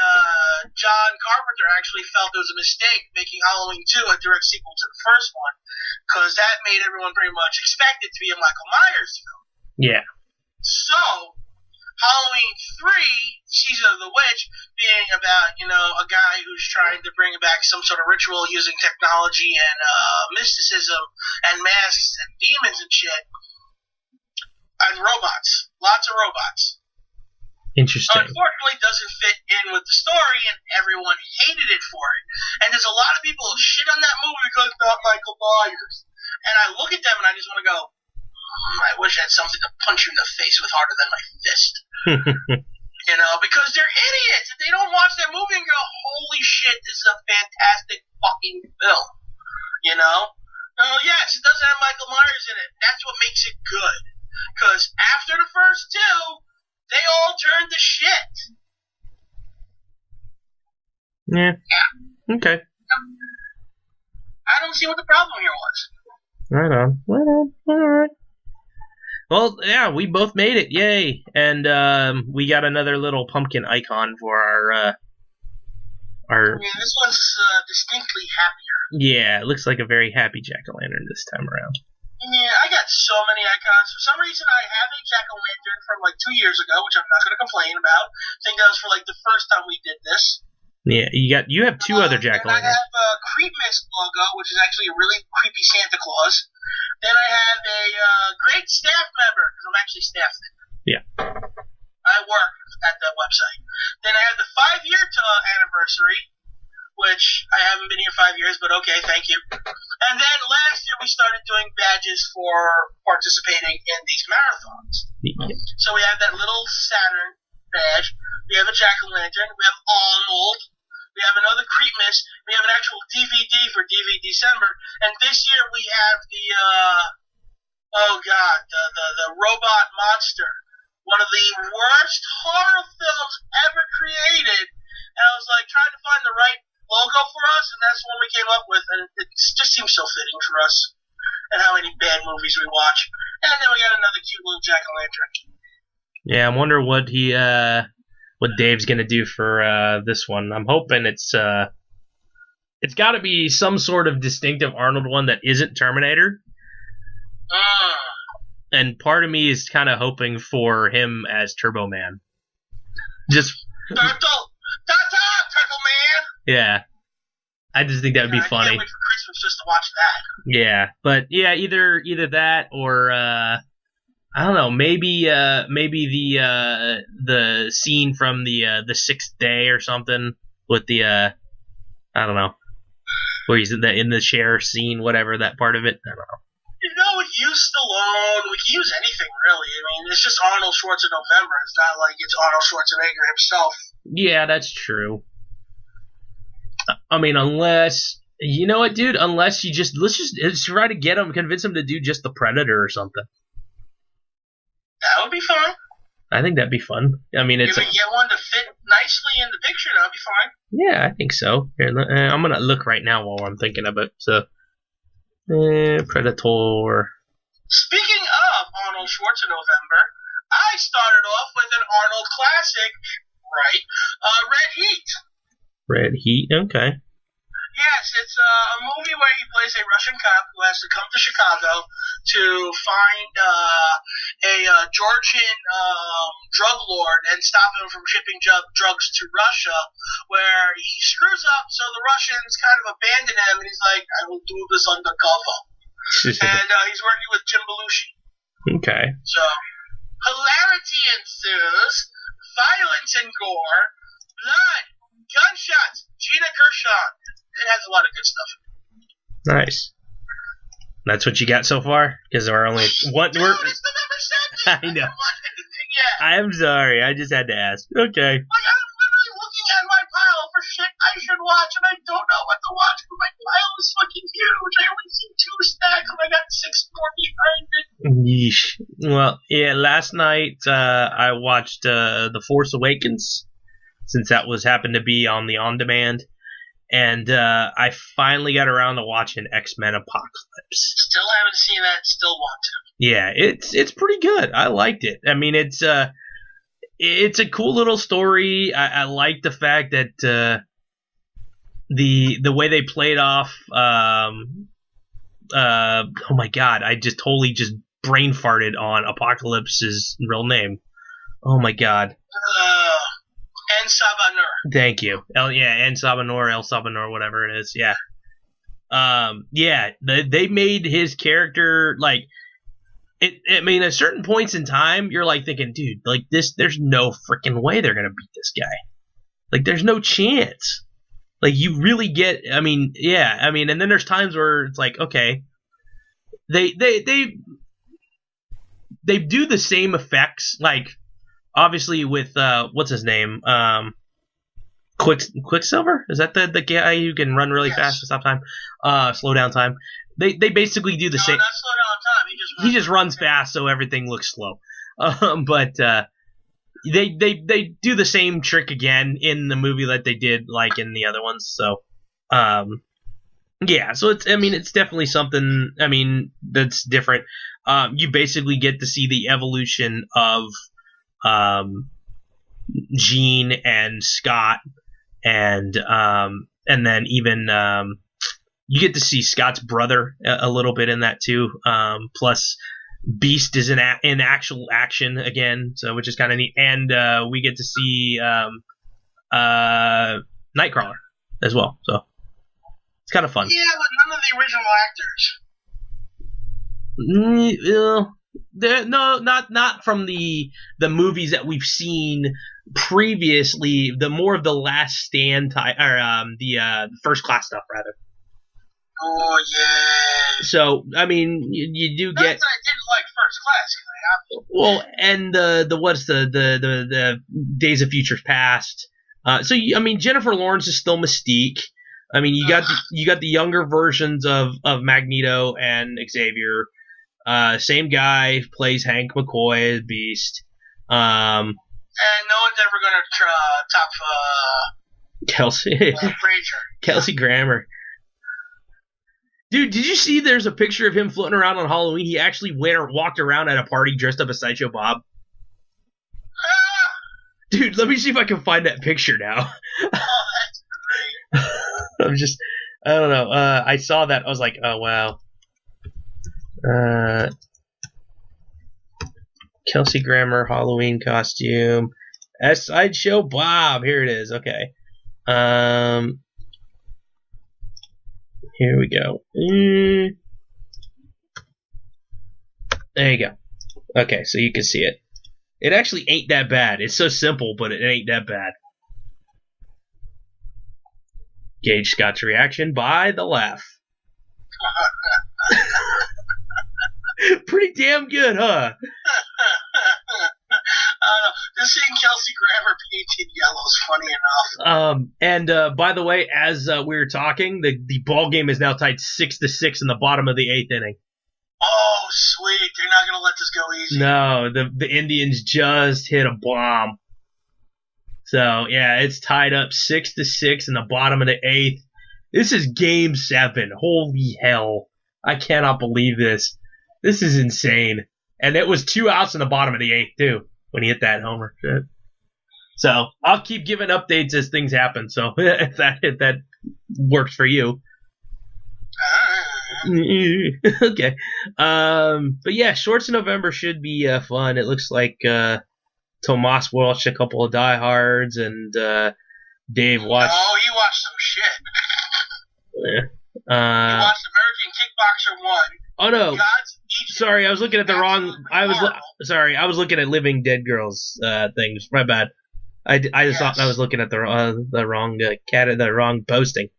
John Carpenter actually felt it was a mistake making Halloween 2 a direct sequel to the first one, because that made everyone pretty much expect it to be a Michael Myers film. Yeah. So, Halloween 3, Season of the Witch, being about, a guy who's trying to bring back some sort of ritual using technology and mysticism and masks and demons and shit. And robots. Lots of robots. Interesting. Unfortunately, doesn't fit in with the story, and everyone hated it for it. And there's a lot of people who shit on that movie because it's not Michael Myers. And I look at them and I just want to go, I wish I had something to punch you in the face with harder than my fist. Because they're idiots. They don't watch that movie and go, holy shit, this is a fantastic fucking film. Oh, yes, it doesn't have Michael Myers in it. That's what makes it good. Because after the first two, they all turned to shit. Yeah. Okay. I don't see what the problem here was. Right on. Alright. Well, yeah, we both made it. Yay. And we got another little pumpkin icon for our... Yeah, this one's distinctly happier. Yeah, it looks like a very happy jack-o'-lantern this time around. Yeah, I got so many icons. For some reason, I have a jack-o'-lantern from like 2 years ago, which I'm not going to complain about. I think that was for like the first time we did this. Yeah, you have two other jack-o'-lanterns. I have a Creepmas logo, which is actually a really creepy Santa Claus. Then I have a great staff member, because I'm actually staff there. Yeah. I work at that website. Then I have the 5-year anniversary, which I haven't been here 5 years, but okay, thank you. And then last year we started doing badges for participating in these marathons. Yeah. So we have that little Saturn badge. We have a jack-o'-lantern. We have Arnold. We have another Creepmas. We have an actual DVD for DVD December. And this year we have the the robot monster. One of the worst horror films ever created, and I was like trying to find the right logo for us, and that's the one we came up with, and it just seems so fitting for us and how many bad movies we watch. And then we got another cute little jack-o'-lantern. Yeah, I wonder what Dave's gonna do for this one. I'm hoping it's got to be some sort of distinctive Arnold one that isn't Terminator. And part of me is kind of hoping for him as Turbo Man. Just Turtle Man. Yeah, I just think that would be funny. I can't wait for Christmas just to watch that. Yeah, but yeah, either that or I don't know, maybe the scene from the Sixth Day or something with the I don't know, where he's in the chair scene, whatever that part of it. I don't know. We could use Stallone. We could use anything really. I mean, it's just Arnold SchwarzeNovember. It's not like it's Arnold Schwarzenegger himself. Yeah, that's true. I mean, unless you know what, dude. Unless you let's try to convince him to do just the Predator or something. That would be fun. I think that'd be fun. I mean, if we get one to fit nicely in the picture, that'd be fine. Yeah, I think so. Here, I'm gonna look right now while I'm thinking of it. So, Predator. Speaking of Arnold SchwarzeNovember, I started off with an Arnold classic, right? Red Heat. Red Heat, okay. Yes, it's a movie where he plays a Russian cop who has to come to Chicago to find a Georgian drug lord and stop him from shipping drugs to Russia, where he screws up, so the Russians kind of abandon him, and he's like, I will do this undercover. And he's working with Jim Belushi. Okay. So, hilarity ensues, violence and gore, blood, gunshots, Gina Gershon. It has a lot of good stuff. Nice. That's what you got so far? Because we're only what? Dude, it's November 2nd. I know. I haven't watched anything yet. I'm sorry. I just had to ask. Okay. Like, I'm literally looking at my pile for shit I should watch, and I don't know what to watch, but my pile is fucking huge. I only see 2 stacks, and I got 6 more behind it. Yeesh. Well, yeah, last night I watched The Force Awakens, since that happened to be on the on-demand. And I finally got around to watching X-Men Apocalypse. Still haven't seen that. Still want to. Yeah, it's pretty good. I liked it. I mean, it's a cool little story. I like the fact that the way they played off. Oh my god! I just totally just brain farted on Apocalypse's real name. Oh my god. En Sabanur. Thank you. En Sabanur, El Sabanur, whatever it is. Yeah. Yeah. They made his character like it. I mean, at certain points in time, you're like thinking, dude, like this. There's no freaking way they're gonna beat this guy. Like, there's no chance. Like, you really get. I mean, yeah. I mean, and then there's times where it's like, okay, they do the same effects, like. Obviously, with what's his name, Quicksilver? Is that the guy who can run really fast to stop time, slow down time? They basically do the same. Not slow down time. He just runs fast, so everything looks slow. But they do the same trick again in the movie that they did like in the other ones. So yeah, so it's definitely something. I mean, that's different. You basically get to see the evolution of. Gene and Scott, and then even you get to see Scott's brother a little bit in that too. Plus, Beast is in actual action again, so which is kind of neat, and we get to see Nightcrawler as well. So it's kind of fun. Yeah, but none of the original actors. No, not from the movies that we've seen previously. The more of the Last Stand type, or the First Class stuff rather. Oh yeah. So I mean, you do Not get. that I didn't like First Class. Well, and the Days of Futures Past. So I mean, Jennifer Lawrence is still Mystique. I mean, you got the younger versions of Magneto and Xavier. Same guy plays Hank McCoy as Beast. And no one's ever gonna top Kelsey. Frazier. Kelsey Grammer. Dude, did you see there's a picture of him floating around on Halloween? He actually walked around at a party dressed up as Sideshow Bob. Dude, let me see if I can find that picture now. Oh, that's great. I don't know. I saw that. I was like, oh, wow. Kelsey Grammer Halloween costume. As Sideshow Bob. Here it is. Okay. Here we go. There you go. Okay, so you can see it. It actually ain't that bad. It's so simple, but it ain't that bad. Gauge Scott's reaction by the laugh. Pretty damn good, huh? Just seeing Kelsey Grammer painted yellow is funny enough. And by the way, as we were talking, the ball game is now tied 6-6 in the bottom of the 8th inning. Oh, sweet. They're not going to let this go easy. No, the Indians just hit a bomb. So, yeah, it's tied up 6-6 in the bottom of the 8th. This is game 7. Holy hell. I cannot believe this. This is insane. And it was 2 outs in the bottom of the 8th, too, when he hit that homer. So, I'll keep giving updates as things happen. So, if that works for you. Okay. But yeah, SchwarzeNovember should be fun. It looks like Tomas watched a couple of diehards and Dave watched. Oh, he watched some shit. Yeah. He watched American Kickboxer 1. Oh no. God's Egypt. Sorry, I was looking at the wrong. I was looking at Living Dead Girls things. My bad. I just thought I was looking at the wrong the wrong posting.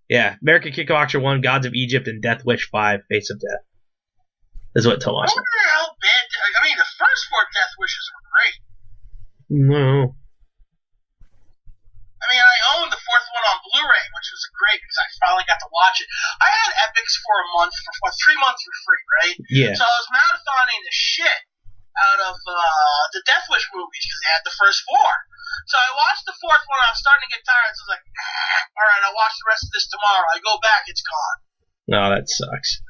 Yeah, American Kickboxer 1, Gods of Egypt, and Death Wish 5, Face of Death. Is what Tomas. I wonder how bad. I mean, the first 4 Death Wishes were great. No. I mean, I owned the 4th one on Blu-ray, which was great because I finally got to watch it. I had Epix for a month, for 3 months for free, right? Yeah. So I was marathoning the shit out of the Death Wish movies because they had the first 4. So I watched the 4th one. I was starting to get tired. So I was like, all right, I'll watch the rest of this tomorrow. I go back, it's gone. No, that sucks.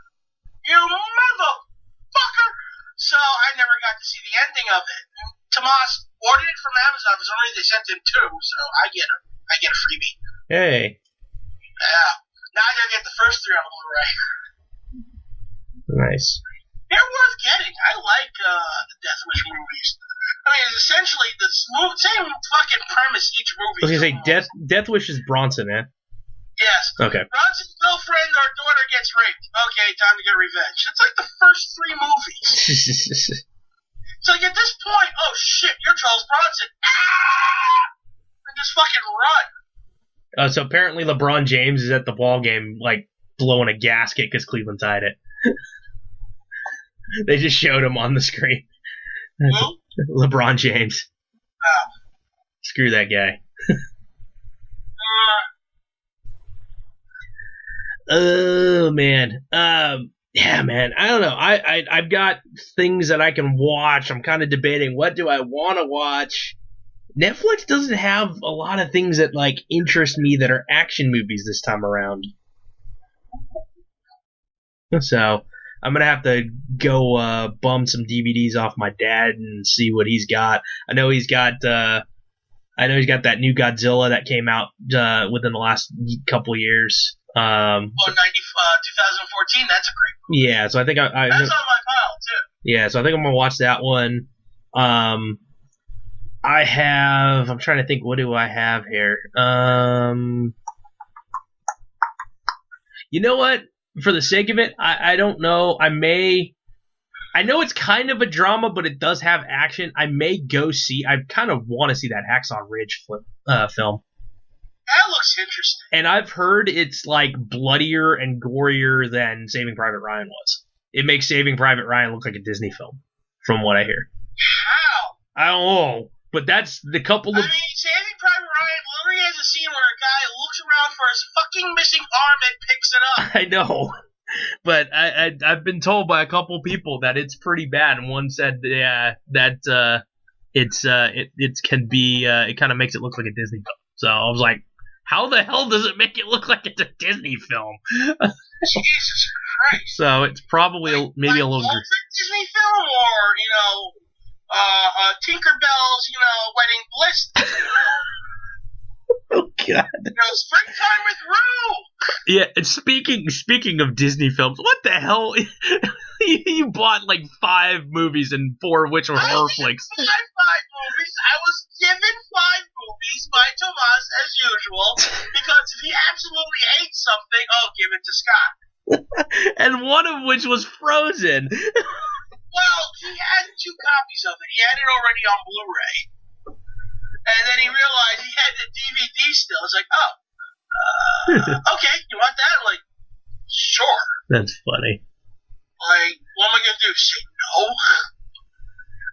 You motherfucker! So I never got to see the ending of it. Tomas ordered it from Amazon. For some reason, they sent him 2, so I get a freebie. Hey. Yeah. Now I gotta get the first 3 on Blu-ray. Nice. They're worth getting. I like the Death Wish movies. I mean, it's essentially the same fucking premise each movie. I was gonna say Death Wish is Bronson, eh? Yes. Okay. Bronson's girlfriend or daughter gets raped. Okay, time to get revenge. It's like the first 3 movies. It's like at this point, oh shit, you're Charles Bronson. And just fucking run. So apparently LeBron James is at the ball game, like blowing a gasket because Cleveland tied it. They just showed him on the screen. Who? LeBron James. Oh. Screw that guy. Oh man. Yeah, man. I don't know. I've got things that I can watch. I'm kind of debating what do I want to watch. Netflix doesn't have a lot of things that like interest me that are action movies this time around. So I'm gonna have to go bum some DVDs off my dad and see what he's got. I know he's got that new Godzilla that came out within the last couple years. 2014. That's a great movie. Yeah, so I think that's on my pile too. Yeah, so I think I'm gonna watch that one. I'm trying to think, what do I have here? You know what? For the sake of it, I don't know. I know it's kind of a drama, but it does have action. I may go see. I kind of want to see that Hacksaw Ridge film. That looks interesting. And I've heard it's like bloodier and gorier than Saving Private Ryan was. It makes Saving Private Ryan look like a Disney film, from what I hear. How? I don't know, but that's the couple of. I mean, Saving Private Ryan literally has a scene where a guy looks around for his fucking missing arm and picks it up. I know, but I've been told by a couple people that it's pretty bad, and one said, yeah, that it kind of makes it look like a Disney film. So I was like, how the hell does it make it look like it's a Disney film? Jesus Christ. So it's probably maybe a little. Disney film, or Tinkerbell's, Wedding Bliss. Oh God. Springtime with Rue. Yeah, and speaking of Disney films, what the hell? You bought like 5 movies and 4 of which were horror flicks. I 5 movies. I was given 5 movies by Tomas as usual, because if he absolutely hates something, give it to Scott. And one of which was Frozen. Well, he had 2 copies of it. He had it already on Blu-ray. And then he realized he had the DVD still. It's like, okay, you want that? Like, sure. That's funny. Like, what am I going to do? Say no?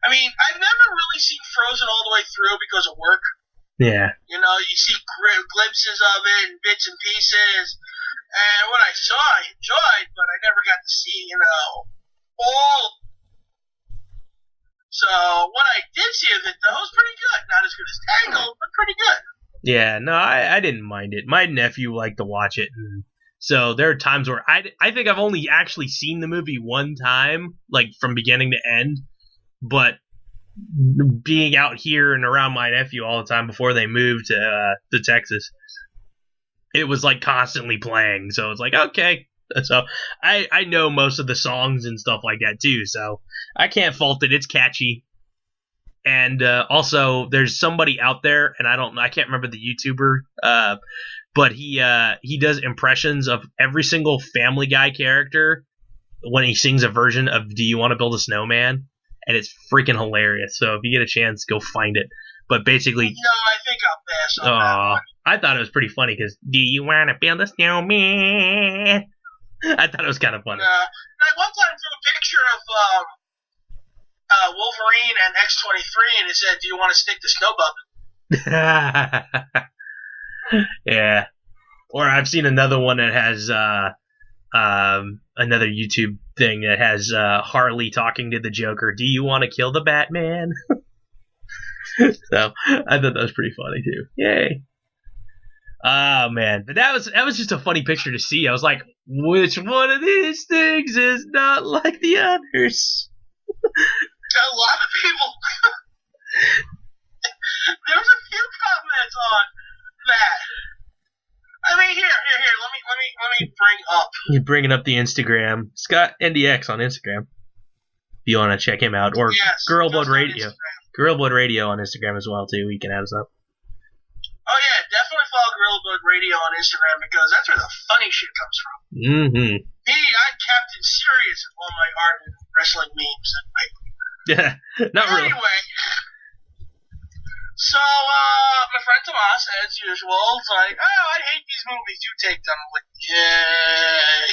I mean, I've never really seen Frozen all the way through because of work. Yeah. You see glimpses of it and bits and pieces. And what I saw, I enjoyed, but I never got to see, all. So what I did see of it, though, was pretty good. Not as good as Tangled, but pretty good. Yeah, no, I didn't mind it. My nephew liked to watch it, and so there are times where I think I've only actually seen the movie one time, like from beginning to end, but being out here and around my nephew all the time before they moved to Texas, it was like constantly playing, so it's like, okay. So I know most of the songs and stuff like that too, so I can't fault it. It's catchy. And also there's somebody out there, and I can't remember the YouTuber, but he does impressions of every single Family Guy character when he sings a version of Do You Want to Build a Snowman? And it's freaking hilarious. So if you get a chance, go find it. But basically, I think I'll pass on that one. I thought it was pretty funny because Do you want to build a snowman? I thought it was kind of funny. I one time drew a picture of Wolverine and X-23, and it said, "Do you want to stick the snowbub?" Yeah. Or I've seen another one that has another YouTube thing that has Harley talking to the Joker. Do you want to kill the Batman? So I thought that was pretty funny too. Yay. Oh man, but that was just a funny picture to see. I was like, which one of these things is not like the others? A lot of people. There was a few comments on that. I mean, here. Let me bring up. You're bringing up the Instagram. Scott NDX on Instagram. If you want to check him out, or yes, Girl Blood Radio. Girl Blood Radio on Instagram as well too. You can add us up. Oh yeah, definitely follow Gorilla Blood Radio on Instagram because that's where the funny shit comes from. Mm-hmm. Me, I'm Captain Serious in all my art and wrestling memes. Yeah, not really. Anyway, so my friend Tomas, as usual, is like, "Oh, I hate these movies you take them." I'm like, yay!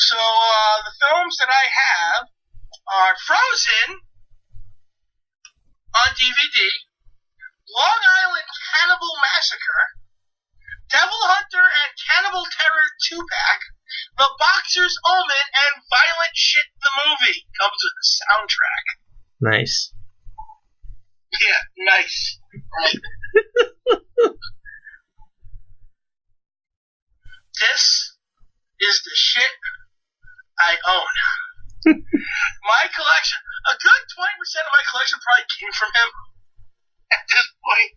So the films that I have are Frozen on DVD. Long Island Cannibal Massacre, Devil Hunter and Cannibal Terror 2-pack, The Boxer's Omen, and Violent Shit the Movie. Comes with a soundtrack. Nice. Yeah, nice. Right. This is the shit I own. My collection, a good 20% of my collection probably came from him. At this point,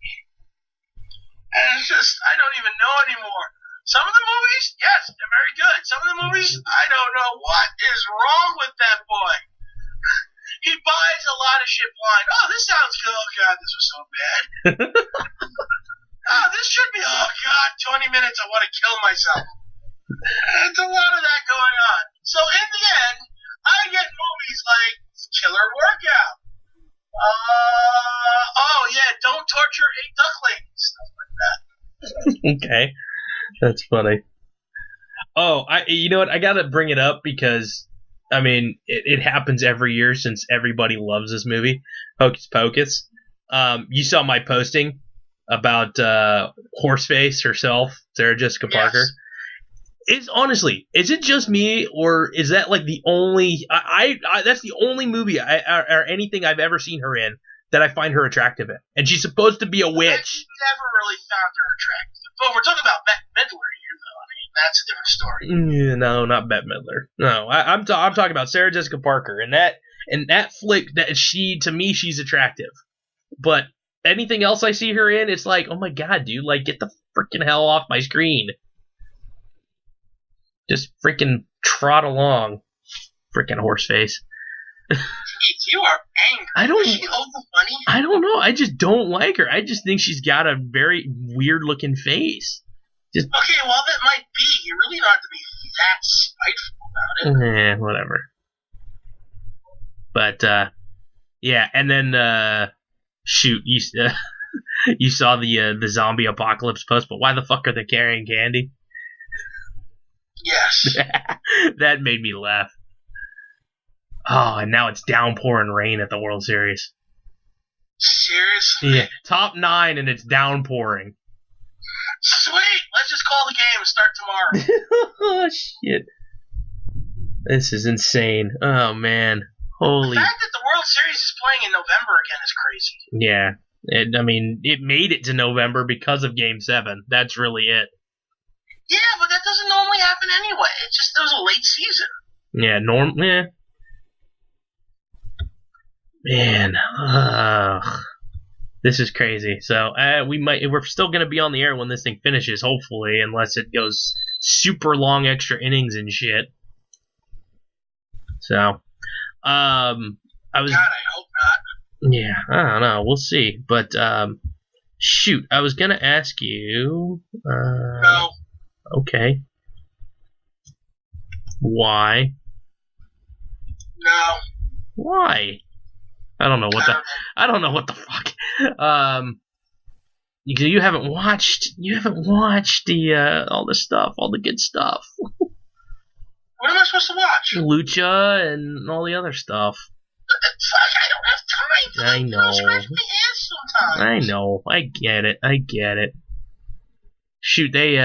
and it's just, I don't even know anymore. Some of the movies, yes, they're very good. Some of the movies, I don't know what is wrong with that boy. He buys a lot of shit blind. Oh, this sounds good. Oh, God, this was so bad. Oh, this should be, oh, God, 20 minutes, I want to kill myself. It's a lot of that going on. So, in the end, I get movies like Killer Workout. Oh yeah, don't torture a duckling. Stuff like that. Okay, that's funny. Oh, you know what? I gotta bring it up because I mean it happens every year since everybody loves this movie, Hocus Pocus. You saw my posting about Horseface herself, Sarah Jessica Parker. Honestly, is it just me, or is that like the only? That's the only movie or anything I've ever seen her in that I find her attractive in, and she's supposed to be a witch. I never really found her attractive. Well, we're talking about Bette Midler here, though. I mean, that's a different story. No, not Bette Midler. No, I'm talking about Sarah Jessica Parker, and that flick, that to me, she's attractive. But anything else I see her in, it's like, oh my god, dude, like, get the freaking hell off my screen. Just freaking trot along, freaking horse face. You are angry. Does she owe the money? I don't know. I just don't like her. I just think she's got a very weird looking face. Okay, well, that might be. You really don't have to be that spiteful about it. Whatever. But yeah, and then shoot, you saw the zombie apocalypse post, but why the fuck are they carrying candy? Yes. That made me laugh. Oh, and now it's downpouring rain at the World Series. Seriously? Yeah, top 9 and it's downpouring. Sweet! Let's just call the game and start tomorrow. Oh, shit. This is insane. Oh, man. Holy... The fact that the World Series is playing in November again is crazy. Yeah. It made it to November because of Game 7. That's really it. Yeah, but that doesn't normally happen anyway. It was a late season. Yeah, Man, this is crazy. So we're still gonna be on the air when this thing finishes, hopefully, unless it goes super long extra innings and shit. So, I was. God, I hope not. Yeah, I don't know. We'll see. But shoot, I was gonna ask you. No. Okay. Why? No. Why? I don't know what the fuck. You haven't watched the all the stuff, all the good stuff. What am I supposed to watch? Lucha and all the other stuff. Fuck, I don't have time to scratch my ass sometimes. I know. I get it. Shoot, they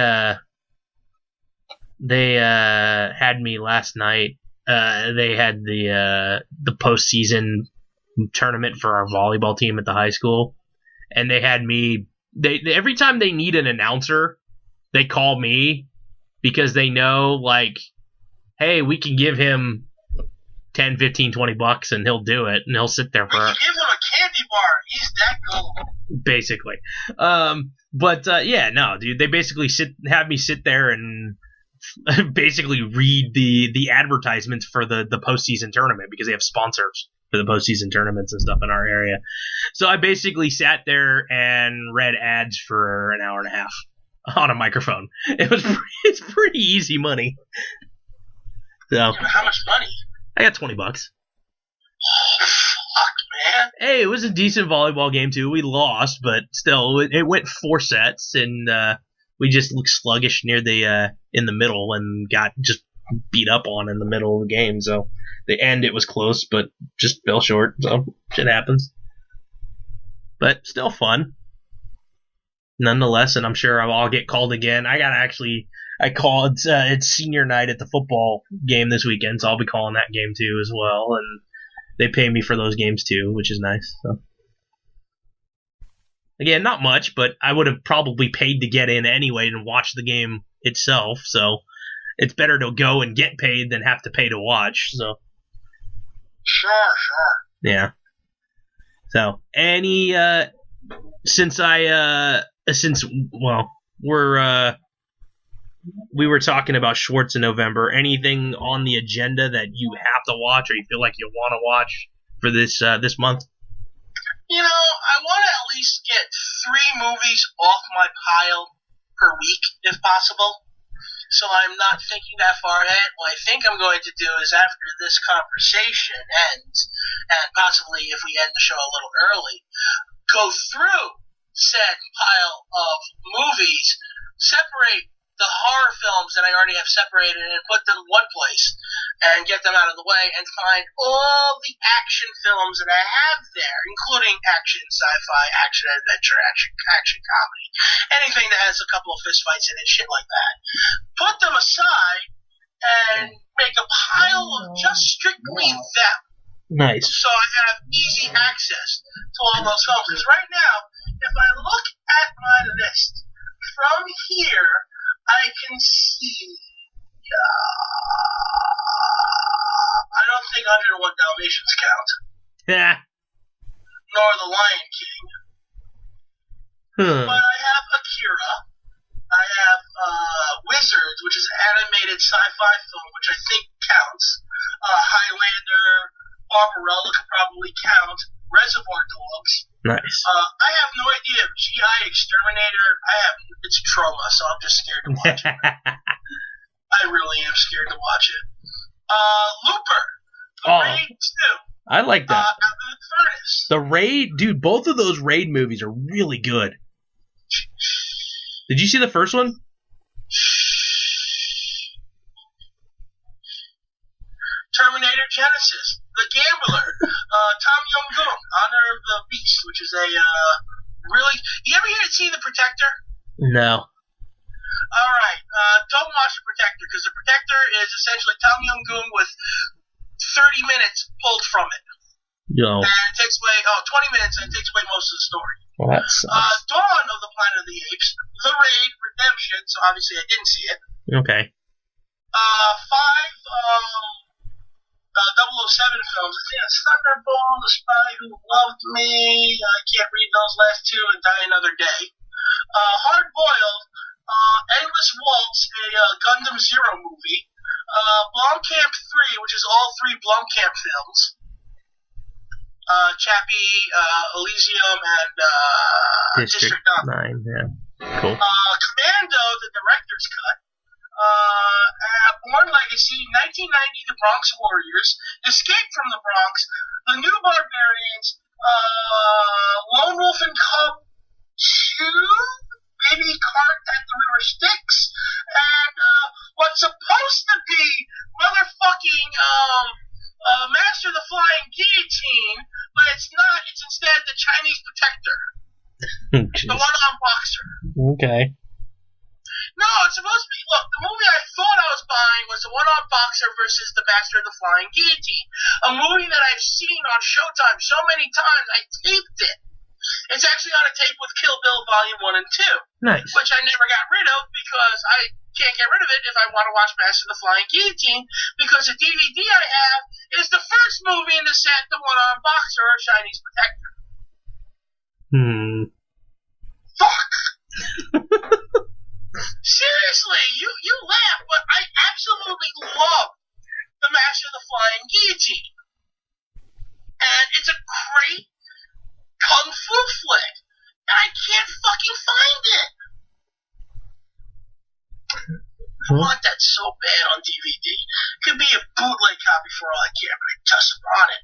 had me last night. They had the postseason tournament for our volleyball team at the high school, and they had me. They every time they need an announcer, they call me because they know, like, hey, we can give him 10, 15, 20 bucks and he'll do it, and he'll sit there for. We can give him a candy bar. He's that cool. Basically, yeah, no, dude. They basically have me sit there and basically read the advertisements for the postseason tournament because they have sponsors for the postseason tournaments and stuff in our area. So I basically sat there and read ads for an hour and a half on a microphone. It's pretty easy money. So how much money? I got $20. Oh, fuck, man. Hey, it was a decent volleyball game too. We lost, but still, it went 4 sets, and we just looked sluggish near the in the middle and got just beat up on in the middle of the game. So the end, it was close, but just fell short. So shit happens. But still fun, nonetheless. And I'm sure I'll get called again. I called. It's senior night at the football game this weekend, so I'll be calling that game too as well. And they pay me for those games too, which is nice. So. Again, not much, but I would have probably paid to get in anyway and watch the game itself. So it's better to go and get paid than have to pay to watch. So sure. Yeah. So we were talking about SchwarzeNovember. Anything on the agenda that you have to watch or you feel like you want to watch for this month? You know, I want to at least get 3 movies off my pile per week, if possible. So I'm not thinking that far ahead. What I think I'm going to do is after this conversation ends, and possibly if we end the show a little early, go through said pile of movies, separate the horror films that I already have separated and put them in one place and get them out of the way and find all the action films that I have there, including action, sci-fi, action adventure, action comedy, anything that has a couple of fistfights in it, shit like that. Put them aside and make a pile of just strictly them. Nice. So I have easy access to all those films. Because right now, if I look at my list, from sci-fi film, which I think counts. Highlander, Barbarella could probably count. Reservoir Dogs. Nice. I have no idea. GI Exterminator. It's trauma, so I'm just scared to watch it. I really am scared to watch it. Looper. The Raid 2. I like that. Out of the Furnace. The Raid, dude, both of those Raid movies are really good. Did you see the first one? Terminator Genesis. The Gambler. Tom Yum-Goong. Honor of the Beast, which is a really... You ever see The Protector? No. Alright. Don't watch The Protector, because The Protector is essentially Tom Yum-Goong with 30 minutes pulled from it. No. And it takes away 20 minutes, and it takes away most of the story. Well, that sucks. Dawn of the Planet of the Apes, The Raid, Redemption, so obviously I didn't see it. Okay. 5 007 films. It's Thunderball, The Spy Who Loved Me, I can't read those last two, and Die Another Day. Hard Boiled, Endless Waltz, a Gundam Zero movie. Blomkamp 3, which is all 3 Blomkamp films. Chappie, Elysium, and District 9. Yeah. Cool. Commando, the director's cut. Born Legacy, 1990, The Bronx Warriors, Escape from the Bronx, The New Barbarians, Lone Wolf and Cub 2, Baby Cart at the River Styx, and what's supposed to be motherfucking Master of the Flying Guillotine, but it's not. It's instead the Chinese Protector. The one-armed boxer. Okay. No, it's supposed to be. Look, the movie I thought I was buying was the one-armed boxer versus the Master of the Flying Guillotine, a movie that I've seen on Showtime so many times I taped it. It's actually on a tape with Kill Bill Volume 1 and 2. Nice. Which I never got rid of because I can't get rid of it if I want to watch Master of the Flying Guillotine, because the DVD I have is the first movie in the set, The One-Armed Boxer or Chinese Protector. Fuck! Seriously, you laugh, but I absolutely love the Master of the Flying Guillotine. And it's a great kung fu flick. And I can't fucking find it. I want that so bad on DVD. Could be a bootleg copy for all I care, but I just want it.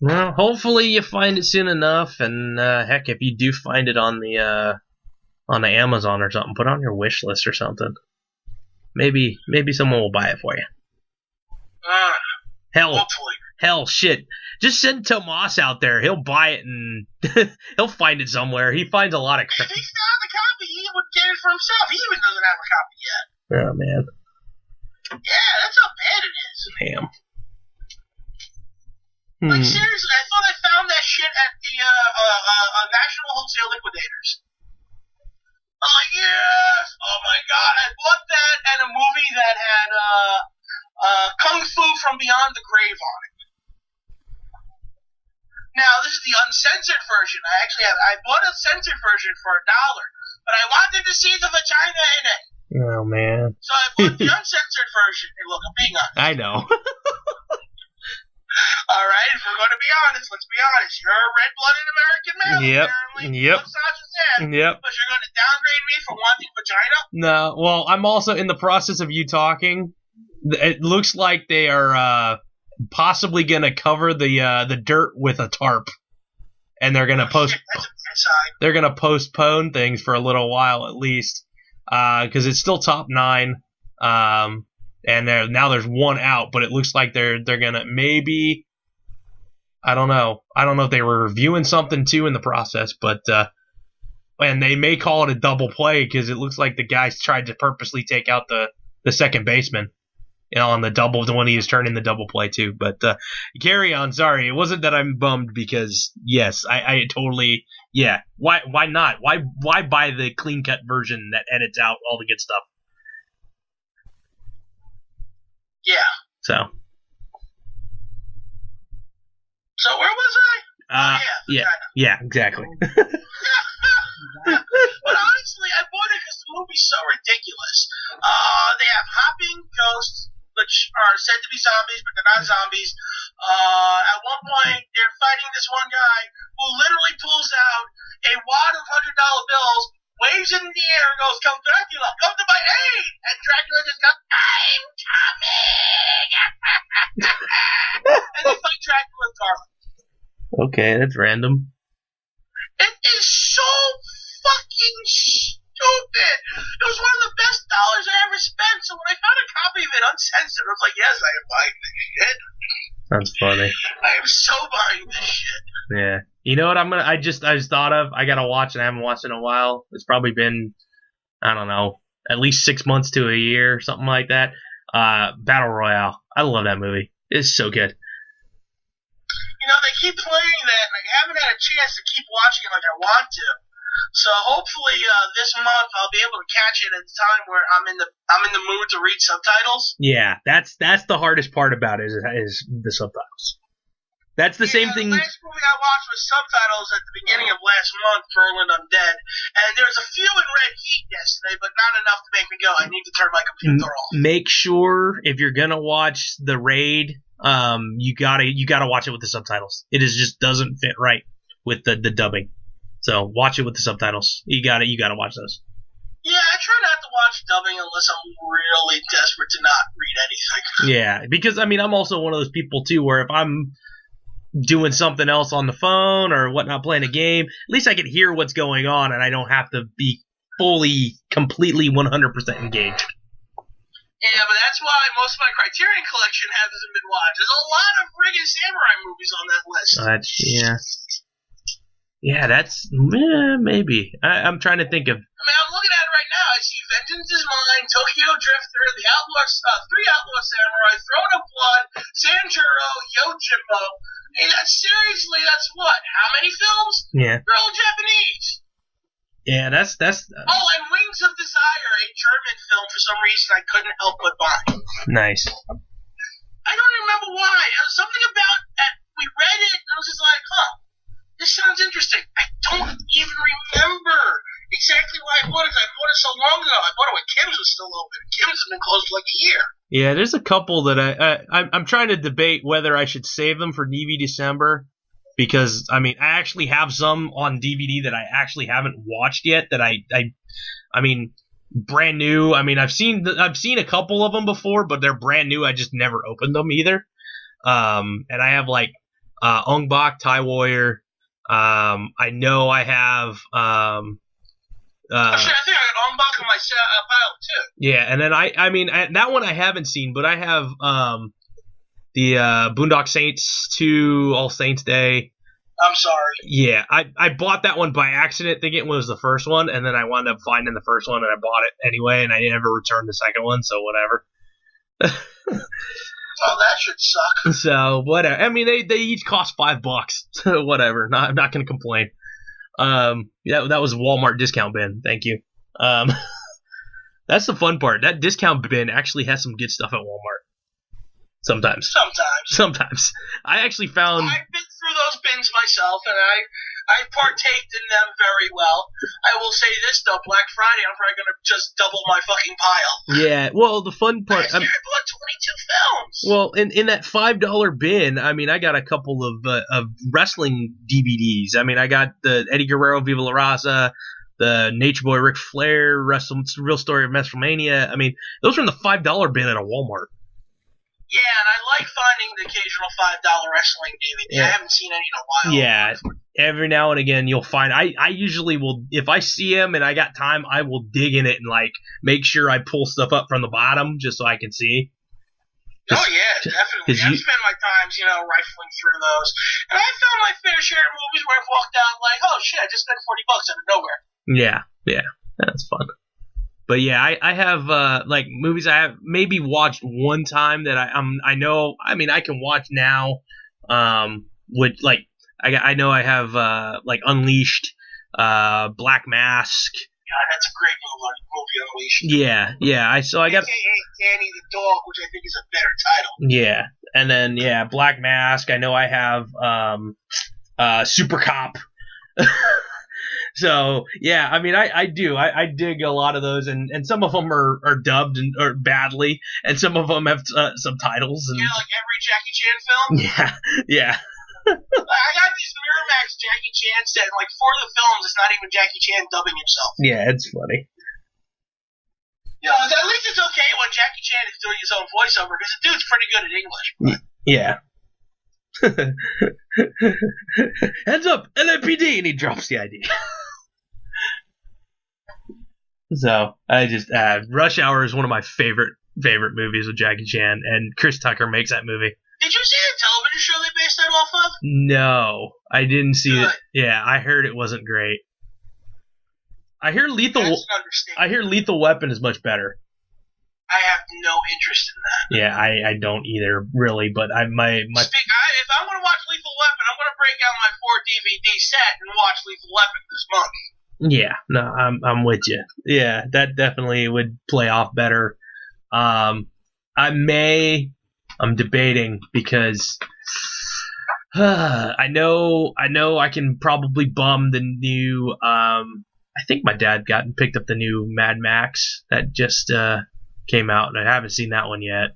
Well, hopefully you find it soon enough, and heck, if you do find it on the Amazon or something, put it on your wish list or something. Maybe someone will buy it for you. Hell, shit. Just send Tomas out there. He'll buy it and he'll find it somewhere. He finds a lot of crap. If he found the copy, he would get it for himself. He even doesn't have a copy yet. Oh, man. Yeah, that's how bad it is. Damn. Like, seriously, I thought I found that shit at the National Wholesale Liquidators. I'm like, yes! Oh my god, I bought that and a movie that had Kung Fu from Beyond the Grave on it. Now, this is the uncensored version. I bought a censored version for $1, but I wanted to see the vagina in it. Oh, man. So I bought the uncensored version. Hey, look, I'm being honest. I know. Alright, if we're going to be honest, let's be honest. You're a red-blooded American male, apparently. Yep. Yep. But you're going to downgrade me for wanting vagina? No, well, I'm also in the process of you talking. It looks like they are possibly going to cover the dirt with a tarp. And they're going to they're going to postpone things for a little while at least. Because it's still top 9. And now there's one out, but it looks like they're gonna maybe, I don't know if they were reviewing something too in the process, but and they may call it a double play because it looks like the guys tried to purposely take out the second baseman, on the one he was turning the double play too. But carry on. Sorry, it wasn't that I'm bummed because yes, I totally Why not? Why buy the clean cut version that edits out all the good stuff? Yeah. So where was I? Yeah, exactly. But honestly, I bought it because the movie movie's so ridiculous. They have hopping ghosts, which are said to be zombies, but they're not zombies. At one point, they're fighting this one guy who literally pulls out a wad of $100 bills, waves it in the air, and goes, "Come Dracula, come to my aid!" And Dracula just goes, "I'm coming!" And they fight Dracula and Garland. Okay, that's random. It is so fucking stupid. It was one of the best dollars I ever spent. So when I found a copy of it uncensored, I was like, yes, I am buying this shit. That's funny. I am so buying this shit. Yeah. You know what I just thought of? I gotta watch it. I haven't watched it in a while. It's probably been, I don't know, at least 6 months to a year, something like that. Battle Royale. I love that movie. It's so good. You know, they keep playing that, and I haven't had a chance to keep watching it like I want to. So hopefully this month I'll be able to catch it at a time where I'm in the mood to read subtitles. Yeah, that's the hardest part about it is the subtitles. That's the same thing. The last movie I watched was subtitles at the beginning of last month, Berlin Undead, and there was a few in red heat yesterday, but not enough to make me go, I need to turn my computer off. Make sure if you're gonna watch the raid, you gotta watch it with the subtitles. It just doesn't fit right with the dubbing. So watch it with the subtitles. You gotta watch those. Yeah, I try not to watch dubbing unless I'm really desperate to not read anything. Yeah, because I'm also one of those people too, where if I'm doing something else on the phone or whatnot, playing a game, at least I can hear what's going on and I don't have to be completely 100% engaged. Yeah, but that's why most of my Criterion collection hasn't been watched. There's a lot of friggin' samurai movies on that list. Yeah, that's maybe. I'm trying to think of. I'm looking at it right now. I see Vengeance is Mine, Tokyo Drifter, The Outlaw, Three Outlaw Samurai, Throne of Blood, Sanjuro, Yojimbo. Hey, that's what? How many films? Yeah. They're all Japanese. Yeah, that's. Oh, and Wings of Desire, a German film. For some reason, I couldn't help but buy. Nice. I don't remember why. Something about we read it, and I was just like, this sounds interesting. I don't even remember exactly why I bought it. I bought it so long ago. I bought it when Kim's was still open. Kim's has been closed for like a year. Yeah, there's a couple that I'm trying to debate whether I should save them for DV December, because I actually have some on DVD that I actually haven't watched yet. That I brand new. I've seen a couple of them before, but they're brand new. I just never opened them either. And I have like Ong Bak, Thai Warrior. I know I have. Actually, I think I got Ong Bak on my pile too. Yeah, and then that one I haven't seen, but I have the Boondock Saints 2 All Saints Day. I'm sorry. Yeah, I bought that one by accident, thinking it was the first one, and then I wound up finding the first one, and I bought it anyway, and I never returned the second one, so whatever. Oh, that should suck. So whatever. They each cost $5, so whatever. I'm not gonna complain. That was a Walmart discount bin. Thank you. That's the fun part. That discount bin actually has some good stuff at Walmart. Sometimes. I actually found. I've been through those bins myself, and I partaked in them very well. I will say this though, Black Friday, I'm probably gonna just double my fucking pile. Yeah. Well, the fun part. I bought 22 films. Well, in that $5 bin, I got a couple of wrestling DVDs. I got the Eddie Guerrero Viva La Raza, the Nature Boy Ric Flair Real Story of WrestleMania. Those are in the $5 bin at a Walmart. Yeah, and I like finding the occasional $5 wrestling DVD. Yeah. I haven't seen any in a while. Yeah, every now and again you'll find. I usually will, if I see them and I got time, I will dig in it and make sure I pull stuff up from the bottom just so I can see. Oh yeah, definitely. I've spent my times, rifling through those, and I found my fair share of movies where I've walked out like, oh shit, I just spent $40 out of nowhere. Yeah, that's fun. But yeah, I have movies I have maybe watched one time that I know. I can watch now. I know I have Unleashed, Black Mask. God, that's a great movie, Unleashed. Yeah. I got Danny the Dog, which I think is a better title. Yeah, and then Black Mask. I know I have Super Cop. So yeah, I mean, I do. I dig a lot of those, and some of them are dubbed or badly, and some of them have subtitles. And yeah, like every Jackie Chan film. Yeah. I got these Miramax Jackie Chan set, and like 4 of the films, it's not even Jackie Chan dubbing himself. Yeah, it's funny. You know, at least it's okay when Jackie Chan is doing his own voiceover, because the dude's pretty good at English. But. Yeah. Heads up, LAPD, and he drops the ID. So I just Rush Hour is one of my favorite movies with Jackie Chan, and Chris Tucker makes that movie. Did you see the television show they based that off of? No, I didn't see Good. it. Yeah, I heard it wasn't great. I hear Lethal Weapon is much better. I have no interest in that. Yeah, I don't either, really. But if I'm gonna watch Lethal Weapon, I'm gonna break out my 4 DVD set and watch Lethal Weapon this month. Yeah, no, I'm with you. Yeah, that definitely would play off better. I'm debating because I know I can probably bum the new. I think my dad picked up the new Mad Max that just came out, and I haven't seen that one yet.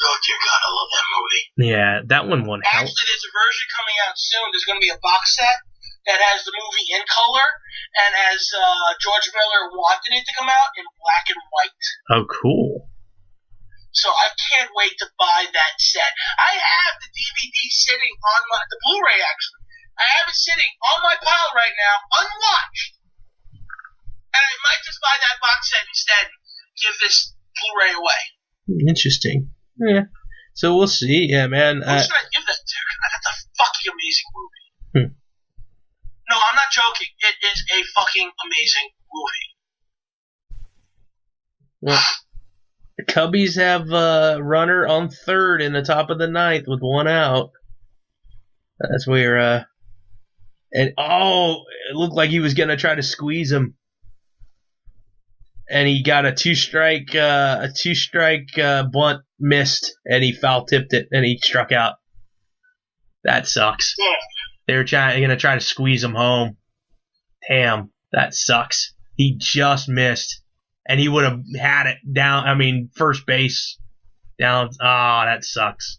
Oh dear God, I love that movie. Yeah, that one won. Actually, there's a version coming out soon. There's going to be a box set that has the movie in color and as George Miller wanted it to come out in black and white. Oh, cool. So I can't wait to buy that set. I have the DVD sitting on the Blu-ray actually. I have it sitting on my pile right now, unwatched. And I might just buy that box set instead and give this Blu-ray away. Interesting. Yeah. So we'll see. Yeah, man. Who should I give that to? That's a fucking amazing movie. No, I'm not joking. It is a fucking amazing movie. Well, the Cubbies have a runner on third in the top of the ninth with 1 out. That's where it looked like he was gonna try to squeeze him, and he got a two strike bunt missed, and he foul tipped it, and he struck out. That sucks. Yeah. They were gonna try to squeeze him home. Damn, that sucks. He just missed, and he would have had it down. I mean, first base down. Oh, that sucks.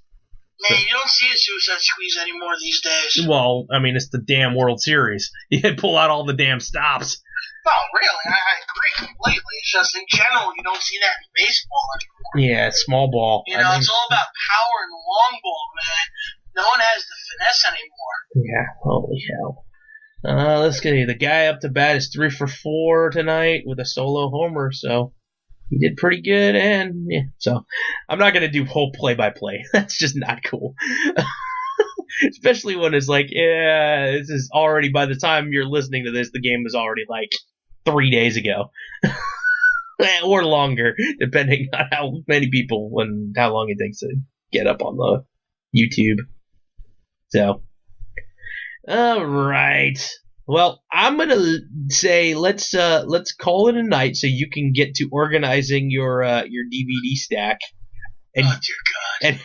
Man, you don't see a suicide squeeze anymore these days. Well, I mean, it's the damn World Series. You pull out all the damn stops. Oh, really? I agree completely. It's just in general, you don't see that in baseball anymore. Yeah, it's small ball. You know, it's all about power and long ball, man. No one has the finesse anymore. Yeah, holy hell. Let's get the guy up to bat is 3 for 4 tonight with a solo homer, so he did pretty good. And yeah, so I'm not gonna do whole play-by-play. That's just not cool. Especially when it's like, yeah, this is already, by the time you're listening to this, the game is already like 3 days ago. Or longer, depending on how many people and how long it takes to get up on the YouTube. So, all right. Well, I'm gonna say let's call it a night so you can get to organizing your DVD stack. And, oh dear God!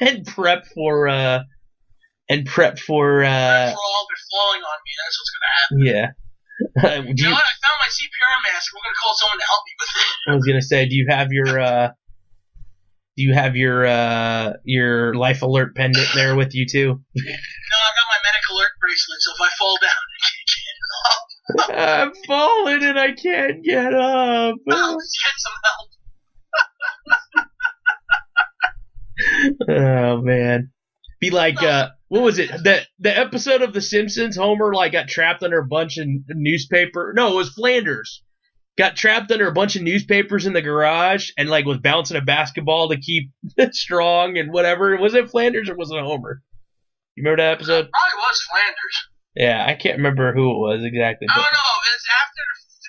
And prep for all they're falling on me. That's what's gonna happen. Yeah. You know what? I found my CPR mask. We're gonna call someone to help me with it. I was gonna say, do you have your life alert pendant there with you too? No, I got my medic alert bracelet, so if I fall down, I can't get up. I'm falling and I can't get up. Oh, get some help. Oh man. Be like what was it? The episode of The Simpsons, Homer got trapped under a bunch of newspaper. No, it was Flanders. Got trapped under a bunch of newspapers in the garage and was bouncing a basketball to keep strong and whatever. Was it Flanders or was it Homer? You remember that episode? It probably was Flanders. Yeah, I can't remember who it was exactly. I don't know. It's after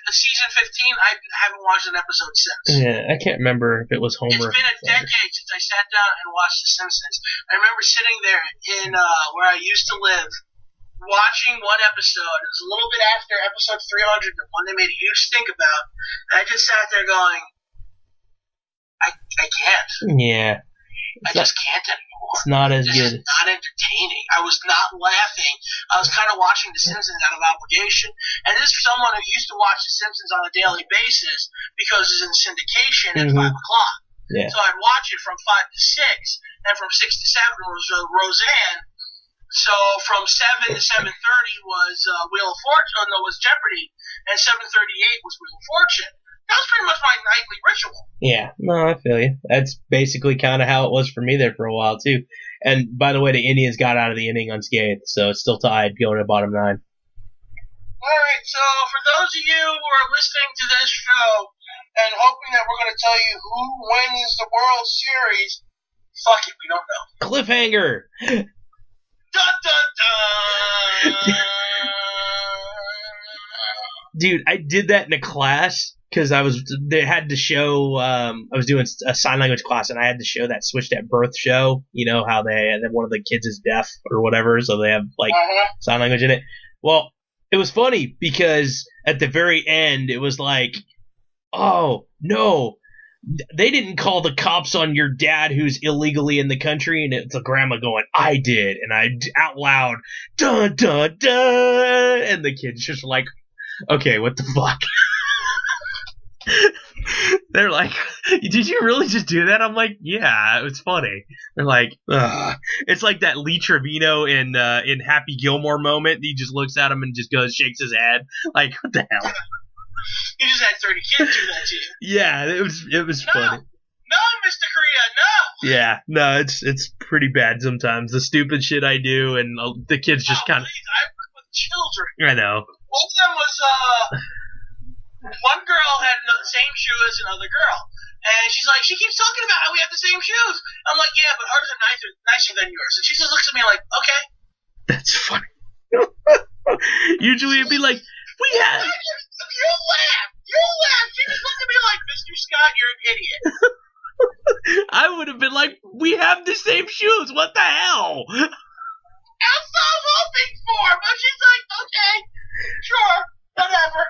season 15. I haven't watched an episode since. Yeah, I can't remember if it was Homer. It's been a decade since I sat down and watched The Simpsons. I remember sitting there in where I used to live, watching one episode. It was a little bit after episode 300, the one they made a huge stink about. And I just sat there going, I can't. Yeah. I just can't anymore. It's not as good. It's not entertaining. I was not laughing. I was kind of watching The Simpsons out of obligation. And this is someone who used to watch The Simpsons on a daily basis because it's in syndication at 5 o'clock. Yeah. So I'd watch it from 5 to 6, and from 6 to 7 was Roseanne. So from 7 to 7:30 was Wheel of Fortune. No, was Jeopardy, and 7:38 was Wheel of Fortune. That was pretty much my nightly ritual. Yeah, no, I feel you. That's basically kind of how it was for me there for a while, too. And, by the way, the Indians got out of the inning unscathed, so it's still tied going to bottom 9. All right, so for those of you who are listening to this show and hoping that we're going to tell you who wins the World Series, fuck it, we don't know. Cliffhanger! Dun, dun, dun! Dude, I did that in a class. Because they had to show, I was doing a sign language class, and I had to show that Switched at Birth show. You know how one of the kids is deaf or whatever, so they have sign language in it. Well, it was funny because at the very end, it was like, oh no, they didn't call the cops on your dad who's illegally in the country, and it's a grandma going, I did, and I out loud, dun dun dun, and the kid's just like, okay, what the fuck. They're like, did you really just do that? I'm like, yeah, it was funny. They're like, ugh. It's like that Lee Trevino in Happy Gilmore moment. He just looks at him and just shakes his head. Like, what the hell? You just had 30 kids do that to you. Yeah, it was funny. No, Mr. Korea, no. Yeah, no, it's pretty bad sometimes. The stupid shit I do, and the kids just kind of. I work with children. I know. One of them was one girl had the same shoe as another girl, and she's like, she keeps talking about how we have the same shoes. I'm like, yeah, but hers are nicer than yours. And she just looks at me like, okay. That's funny. Usually it'd be like, we have. You laugh. She just looked at me like, Mr. Scott, you're an idiot. I would have been like, we have the same shoes. What the hell? That's what I'm hoping for. But she's like, okay, sure. Whatever.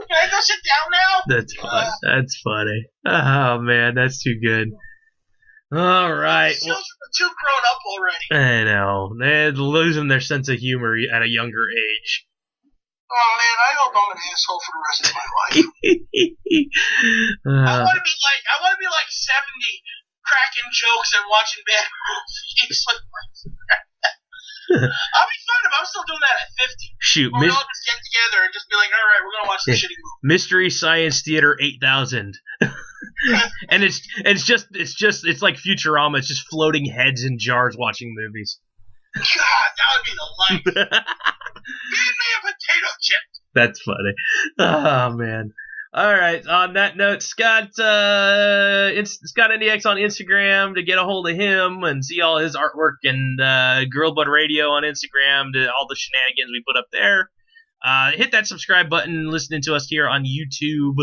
Can I go sit down now? That's fun. That's funny. Oh, man, that's too good. All right. Children are too grown up already. I know. They're losing their sense of humor at a younger age. Oh, man, I hope I'm an asshole for the rest of my life. I want to be like 70, cracking jokes and watching bad movies with my friends. I'll be fine if I'm still doing that at 50. Shoot, we all just get together and just be like, all right, we're gonna watch this shitty movie. Mystery Science Theater 8000. And it's like Futurama. It's just floating heads in jars watching movies. God, that would be the life. Feed me a potato chip. That's funny. Oh man. All right. On that note, Scott NDX on Instagram to get a hold of him and see all his artwork, and Girl Bud Radio on Instagram to all the shenanigans we put up there. Hit that subscribe button. Listening to us here on YouTube.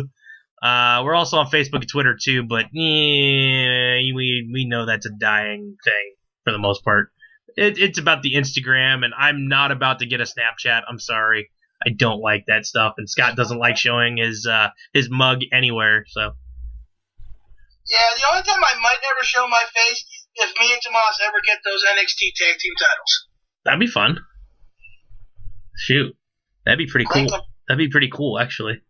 We're also on Facebook and Twitter too, but we know that's a dying thing for the most part. It's about the Instagram, and I'm not about to get a Snapchat. I'm sorry. I don't like that stuff, and Scott doesn't like showing his mug anywhere. So. Yeah, the only time I might ever show my face if me and Tomas ever get those NXT Tag Team titles. That'd be fun. Shoot, that'd be pretty cool. That'd be pretty cool, actually.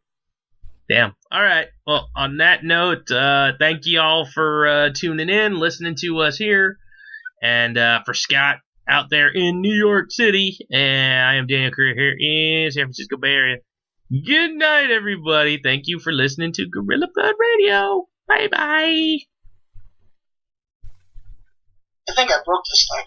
Damn. All right. Well, on that note, thank you all for tuning in, listening to us here, and for Scott out there in New York City, and I am Daniel Career here in San Francisco Bay Area. Good night, everybody. Thank you for listening to Gorilla Blood Radio. Bye-bye. I think I broke this thing.